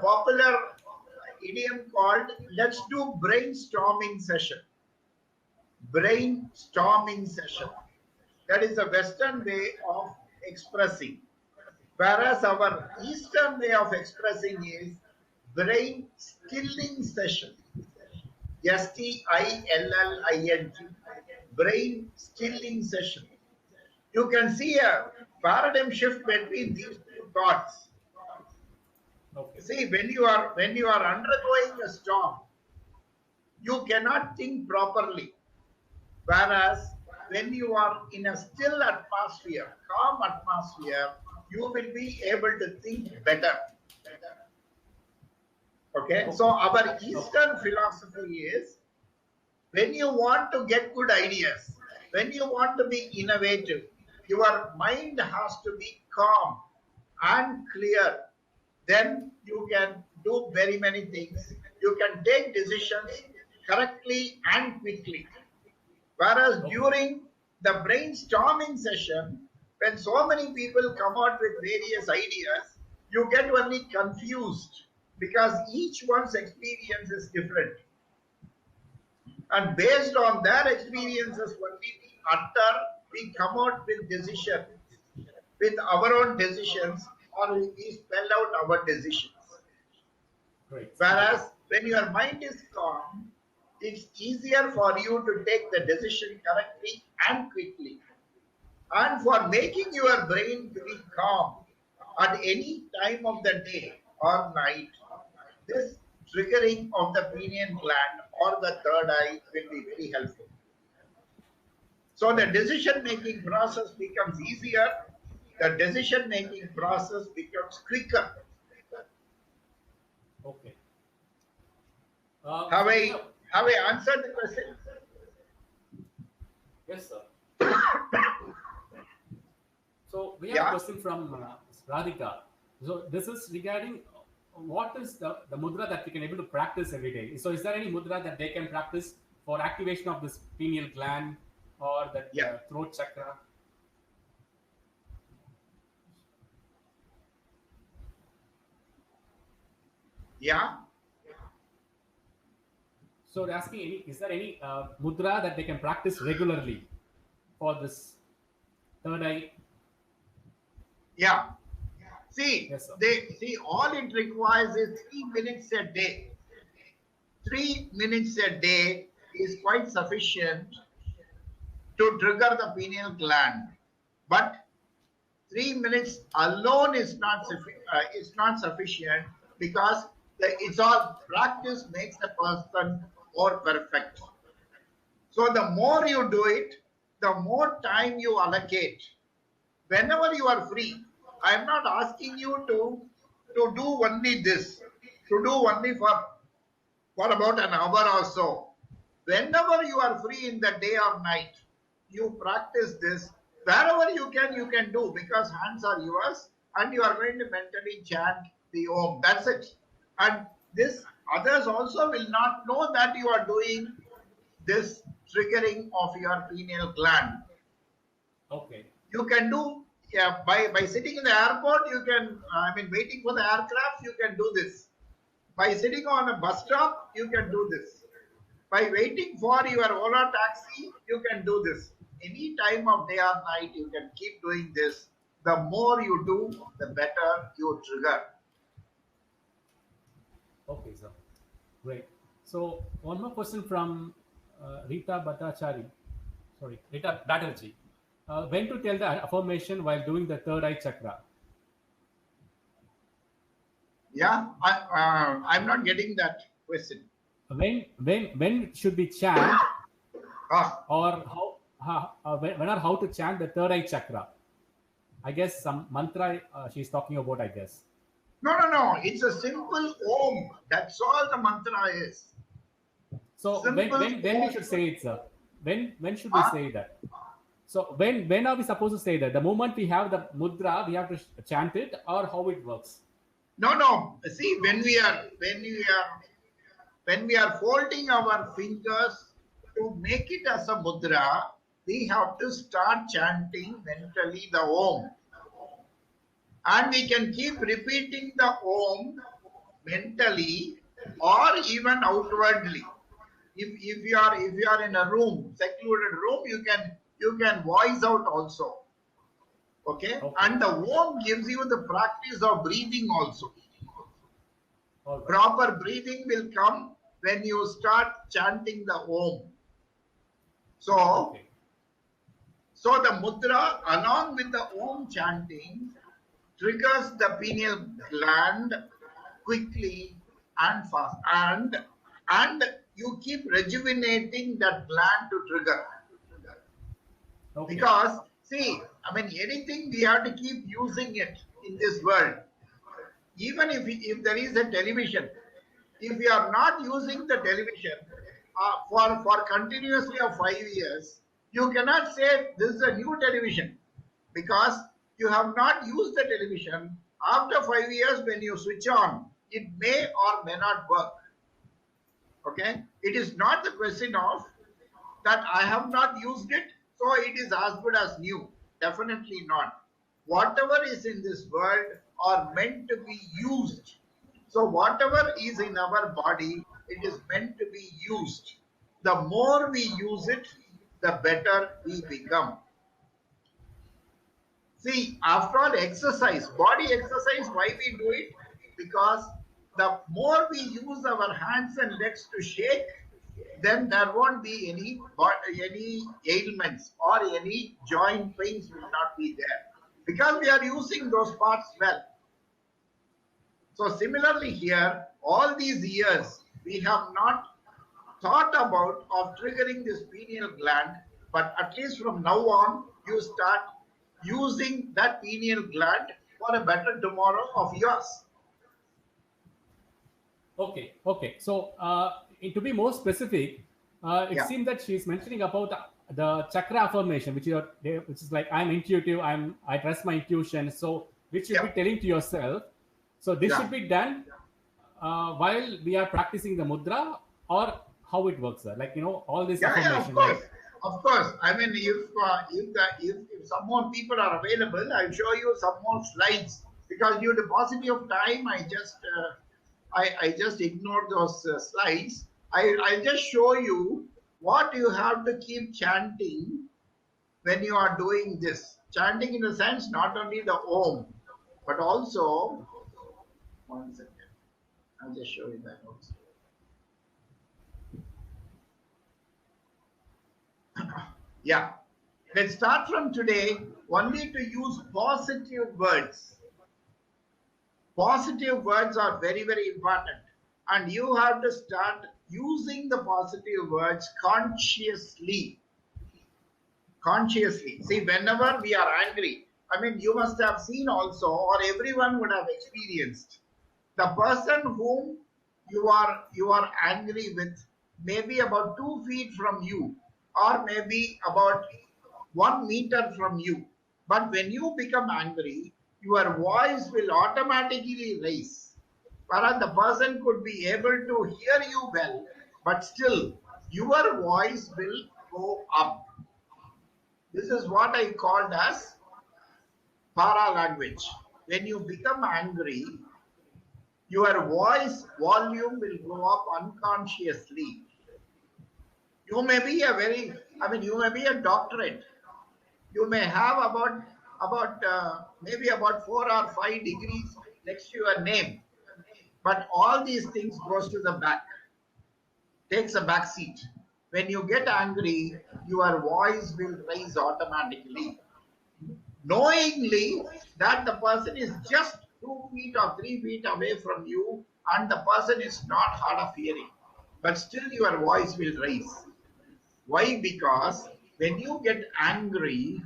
popular idiom called "let's do brainstorming session." Brainstorming session. That is a Western way of expressing. Whereas our Eastern way of expressing is brain skilling session. STILLING. Brain skilling session. You can see a paradigm shift between these two thoughts. Okay. See, when you are undergoing a storm, you cannot think properly. Whereas when you are in a still atmosphere, calm atmosphere, you will be able to think better. Okay, so our Eastern philosophy is, when you want to get good ideas, when you want to be innovative, your mind has to be calm and clear. Then you can do very many things. You can take decisions correctly and quickly. Whereas during the brainstorming session, when so many people come out with various ideas, you get only confused because each one's experience is different. And based on their experiences, only we come out with decisions, with our own decisions, or we spell out our decisions. Great. Whereas when your mind is calm, it's easier for you to take the decision correctly and quickly. And for making your brain to be calm at any time of the day or night, this triggering of the pineal gland or the third eye will be very helpful. So the decision-making process becomes easier, the decision-making process becomes quicker. Okay. Have I answered the question? Yes, sir. So we have a question from Radhika. So this is regarding what is the mudra that we can able to practice every day. So is there any mudra that they can practice for activation of this pineal gland or the throat chakra? Yeah. So they're asking, is there any mudra that they can practice regularly for this third eye? Yeah. See, Yes, sir. all it requires is 3 minutes a day. 3 minutes a day is quite sufficient to trigger the pineal gland. But 3 minutes alone is not sufficient because it's all practice makes the person more perfect. So the more you do it, the more time you allocate. Whenever you are free, I am not asking you to do only this, to do only for about an hour or so. Whenever you are free in the day or night, you practice this. Wherever you can do, because hands are yours and you are going to mentally chant the Om. That's it. And this others also will not know that you are doing this triggering of your pineal gland. Okay. You can do by sitting in the airport, you can, waiting for the aircraft, you can do this. By sitting on a bus stop, you can do this. By waiting for your Ola taxi, you can do this. Any time of day or night, you can keep doing this. The more you do, the better you trigger. Okay, sir. Great. So one more question from Rita Batterjee. When to tell the affirmation while doing the third eye chakra? Yeah, I'm not getting that question. When should we chant, or how to chant the third eye chakra? I guess some mantra she's talking about, I guess. No. It's a simple Om. That's all the mantra is. So when we should say it, sir? When should we say that? So when are we supposed to say that? The moment we have the mudra, we have to chant it, or how it works? No. See, when we are folding our fingers to make it as a mudra, we have to start chanting mentally the Om. And we can keep repeating the Om mentally or even outwardly. If you are in a room, secluded room, you can voice out also. Okay? And the Om gives you the practice of breathing also. Right. Proper breathing will come when you start chanting the Om. So the mudra along with the Om chanting triggers the pineal gland quickly and fast, and you keep rejuvenating that gland to trigger. Because see, anything we have to keep using it in this world. Even if there is a television, if we are not using the television for continuously of 5 years, you cannot say this is a new television, because you have not used the television. After 5 years, when you switch on, it may or may not work. Okay? It is not the question of that I have not used it, so it is as good as new. Definitely not. Whatever is in this world are meant to be be used. So whatever is in our body, it is meant to be used. The more we use it, the better we become. See, after all, exercise, body exercise, why we do it? Because the more we use our hands and legs to shake, then there won't be any ailments or any joint pains will not be there, because we are using those parts well. So similarly here, all these years, we have not thought about of triggering this pineal gland, but at least from now on, you start using that pineal gland for a better tomorrow of yours. Okay, okay. So, to be more specific, it Yeah. seems that she's mentioning about the chakra affirmation, which is like, I'm intuitive, I trust my intuition. So, which you Yeah. be telling to yourself. So, this Yeah. should be done while we are practicing the mudra, or how it works, sir? Like, all this Yeah, affirmation. of course. Of course. I mean, if some more people are available, I'll show you some more slides, because due to paucity of time, I just ignored those slides. I'll just show you what you have to keep chanting when you are doing this. Chanting in the sense not only the Om, but also, one second, I'll just show you that also. Yeah. Let's start from today only to use positive words. Positive words are very, very important. And you have to start using the positive words consciously. Consciously. See, whenever we are angry, I mean, you must have seen also, or everyone would have experienced, the person whom you are angry with maybe about 2 feet from you, or maybe about 1 meter from you. But when you become angry, your voice will automatically raise. Whereas the person could be able to hear you well, but still your voice will go up. This is what I called as para language. When you become angry, your voice volume will go up unconsciously. You may be you may be a doctorate. You may have maybe about 4 or 5 degrees next to your name, but all these things goes to the back, takes a back seat. When you get angry, your voice will raise automatically, knowingly that the person is just 2 feet or 3 feet away from you, and the person is not hard of hearing, but still your voice will raise. Why? Because when you get angry,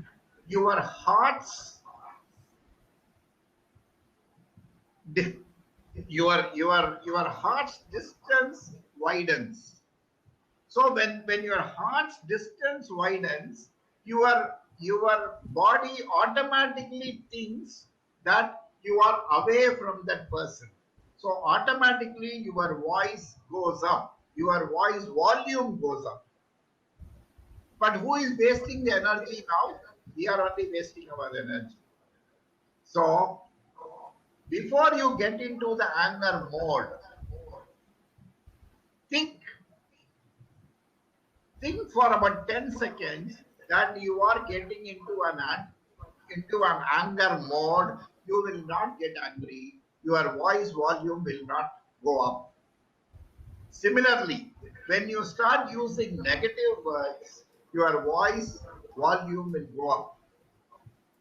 your heart's distance widens. So when your heart's distance widens, your body automatically thinks that you are away from that person. So automatically your voice goes up, your voice volume goes up. But who is wasting the energy now? We are only wasting our energy. So before you get into the anger mode, think for about 10 seconds that you are getting into an anger mode. You will not get angry. Your voice volume will not go up. Similarly, when you start using negative words, your voice volume will go up.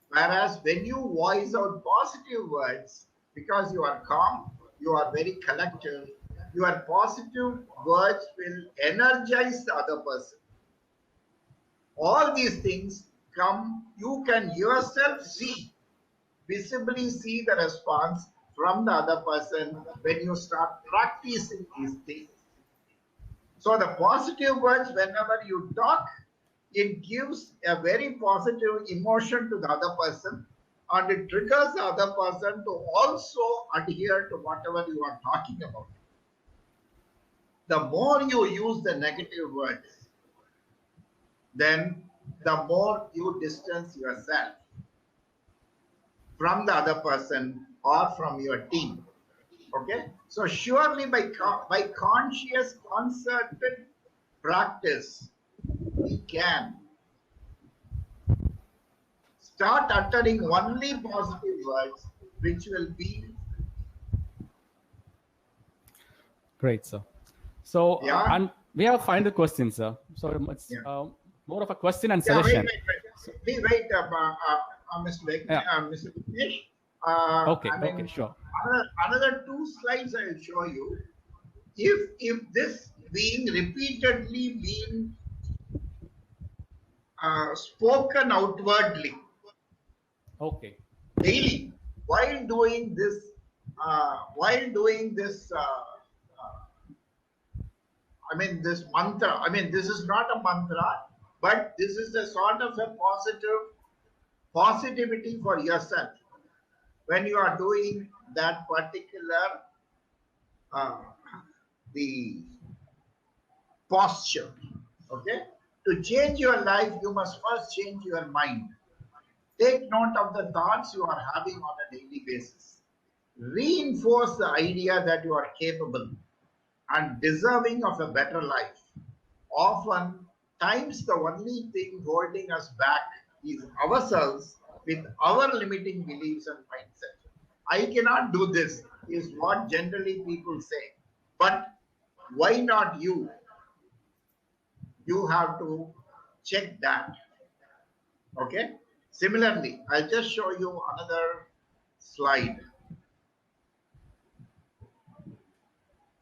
Whereas when you voice out positive words, because you are calm, you are very collective, your positive words will energize the other person. All these things come, you can yourself see, visibly see the response from the other person when you start practicing these things. So the positive words, whenever you talk, it gives a very positive emotion to the other person, and it triggers the other person to also adhere to whatever you are talking about. The more you use the negative words, then the more you distance yourself from the other person, or from your team. Okay, so surely by conscious, concerted practice, we can start uttering only positive words, which will be Great, sir. So, yeah, and we have final questions, sir. So it's yeah, more of a question and yeah. suggestion. Mr. Yeah. Mr. Vignesh. Okay. I Okay. mean, Sure. another two slides I will show you. If this being repeatedly being spoken outwardly Okay. daily while doing this, I mean, this mantra. I mean, this is not a mantra, but this is a sort of a positivity for yourself when you are doing that particular uh, the posture. Okay, to change your life, you must first change your mind. Take note of the thoughts you are having on a daily basis. Reinforce the idea that you are capable and deserving of a better life. Often times the only thing holding us back is ourselves with our limiting beliefs and mindset. I cannot do this is what generally people say. But why not you? You have to check that. Okay. Similarly, I'll just show you another slide.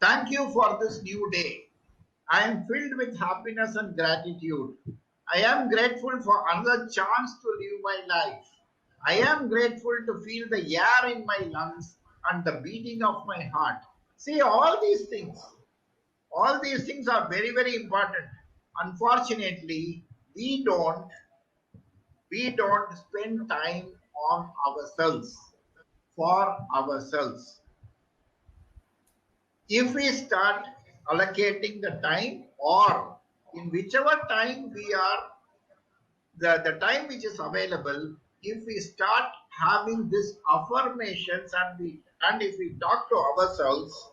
Thank you for this new day. I am filled with happiness and gratitude. I am grateful for another chance to live my life. I am grateful to feel the air in my lungs and the beating of my heart. See, all these things are very, very important. Unfortunately, we don't spend time on ourselves, for ourselves. If we start allocating the time, or in whichever time we are, the time which is available, if we start having these affirmations and if we talk to ourselves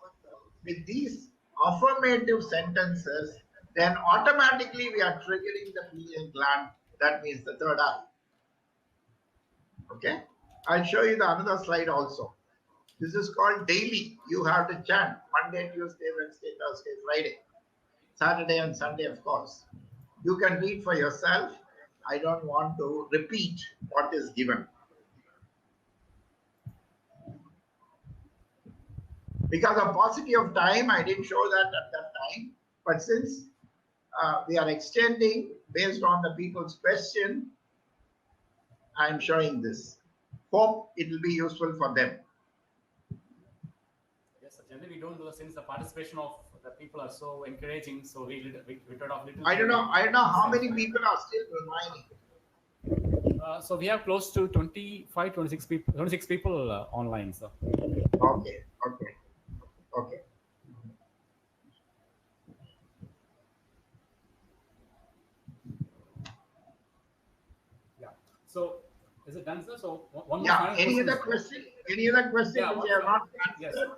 with these affirmative sentences, then automatically we are triggering the pineal gland, that means the third eye. Okay, I'll show you the another slide also. This is called daily. You have to chant Monday, Tuesday, Wednesday, Thursday, Friday, Saturday and Sunday, of course. You can read for yourself. I don't want to repeat what is given. Because of paucity of time, I didn't show that at that time. But since we are extending based on the people's question, I'm showing this. Hope it will be useful for them. Yes, sir. Generally, we don't do this since the participation of the people are so encouraging. So we return off little. I don't know how many people are still remaining. So we have close to 25, 26 people online, sir. Okay. Yeah. So is it done, sir? So one more. Yeah. Any other question? Any other question Yeah, which I have not yes. answered?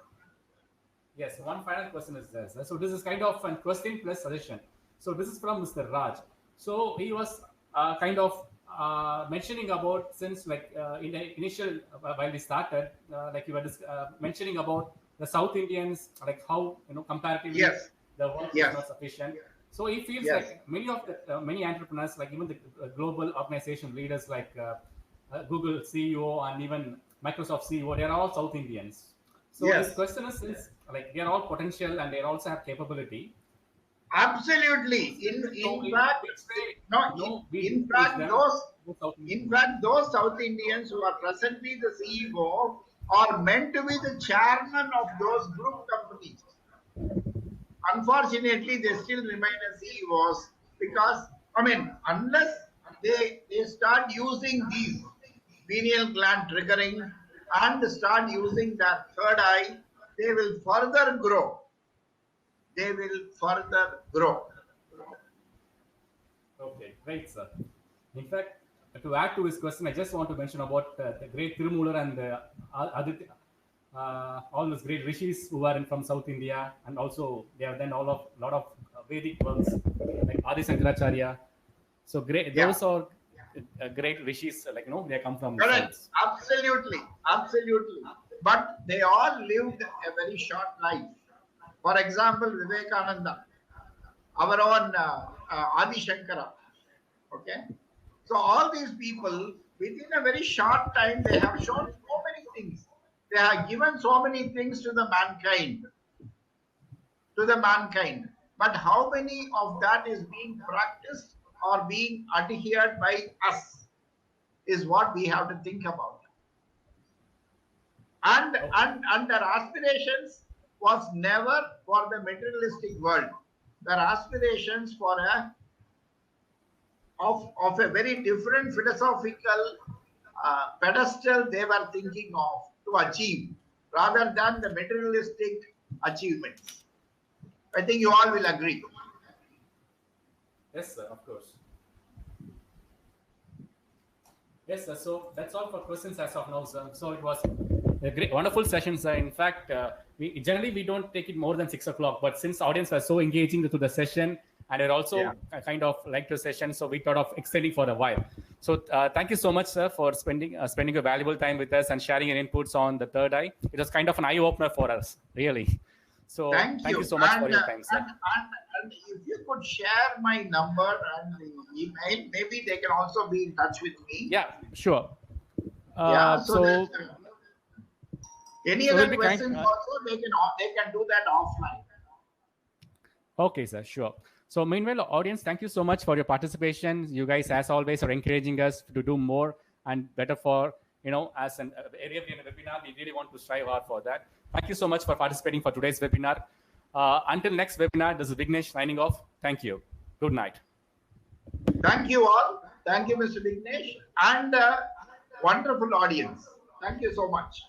Yes, one final question is there, sir. So this is kind of a question plus suggestion. So this is from Mr. Raj. So he was kind of mentioning about, since like in the initial while we started, like you were mentioning about the South Indians, like how comparatively Yes. the work Yes. is not sufficient. So he feels Yes. like many of the many entrepreneurs, like even the global organization leaders like Google CEO and even Microsoft CEO, they are all South Indians. So Yes. his question is, since like they are all potential and they also have capability. Absolutely. In fact, those South Indians who are presently the CEO are meant to be the chairman of those group companies. Unfortunately, they still remain as CEOs because, I mean, unless they start using these pineal gland triggering and start using that third eye, they will further grow. Okay, great, sir. In fact, to add to his question, I just want to mention about the great Tirumular and all those great rishis who are from South India, and also they have done lot of Vedic works like Adi Shankaracharya. So great, Yeah. those are great rishis. Like they come from Correct. South. Absolutely. Absolutely. But they all lived a very short life. For example, Vivekananda, our own Adi Shankara. Okay. So all these people, within a very short time, they have shown so many things. They have given so many things to the mankind. But how many of that is being practiced or being adhered by us is what we have to think about. And their aspirations was never for the materialistic world. Their aspirations for of a very different philosophical pedestal they were thinking of to achieve, rather than the materialistic achievements. I think you all will agree. Yes, sir, of course. Yes, sir. So that's all for questions as of now, sir. So it was a great, wonderful session, sir. In fact, we generally don't take it more than 6 o'clock, but since audience was so engaging to the session, and it also kind of liked the session, so we thought of extending for a while. So thank you so much, sir, for spending a valuable time with us and sharing your inputs on the third eye. It was kind of an eye opener for us, really. So thank you so much for your time, sir. And if you could share my number and the email, maybe they can also be in touch with me. Yeah, sure. So any so other we'll be questions also, they can do that offline. Okay, sir, sure. So meanwhile, audience, thank you so much for your participation. You guys, as always, are encouraging us to do more and better for, as an area in a webinar, we really want to strive hard for that. Thank you so much for participating for today's webinar. Until next webinar, this is Vignesh signing off. Thank you. Good night. Thank you all. Thank you, Mr. Vignesh, and wonderful audience. Thank you so much.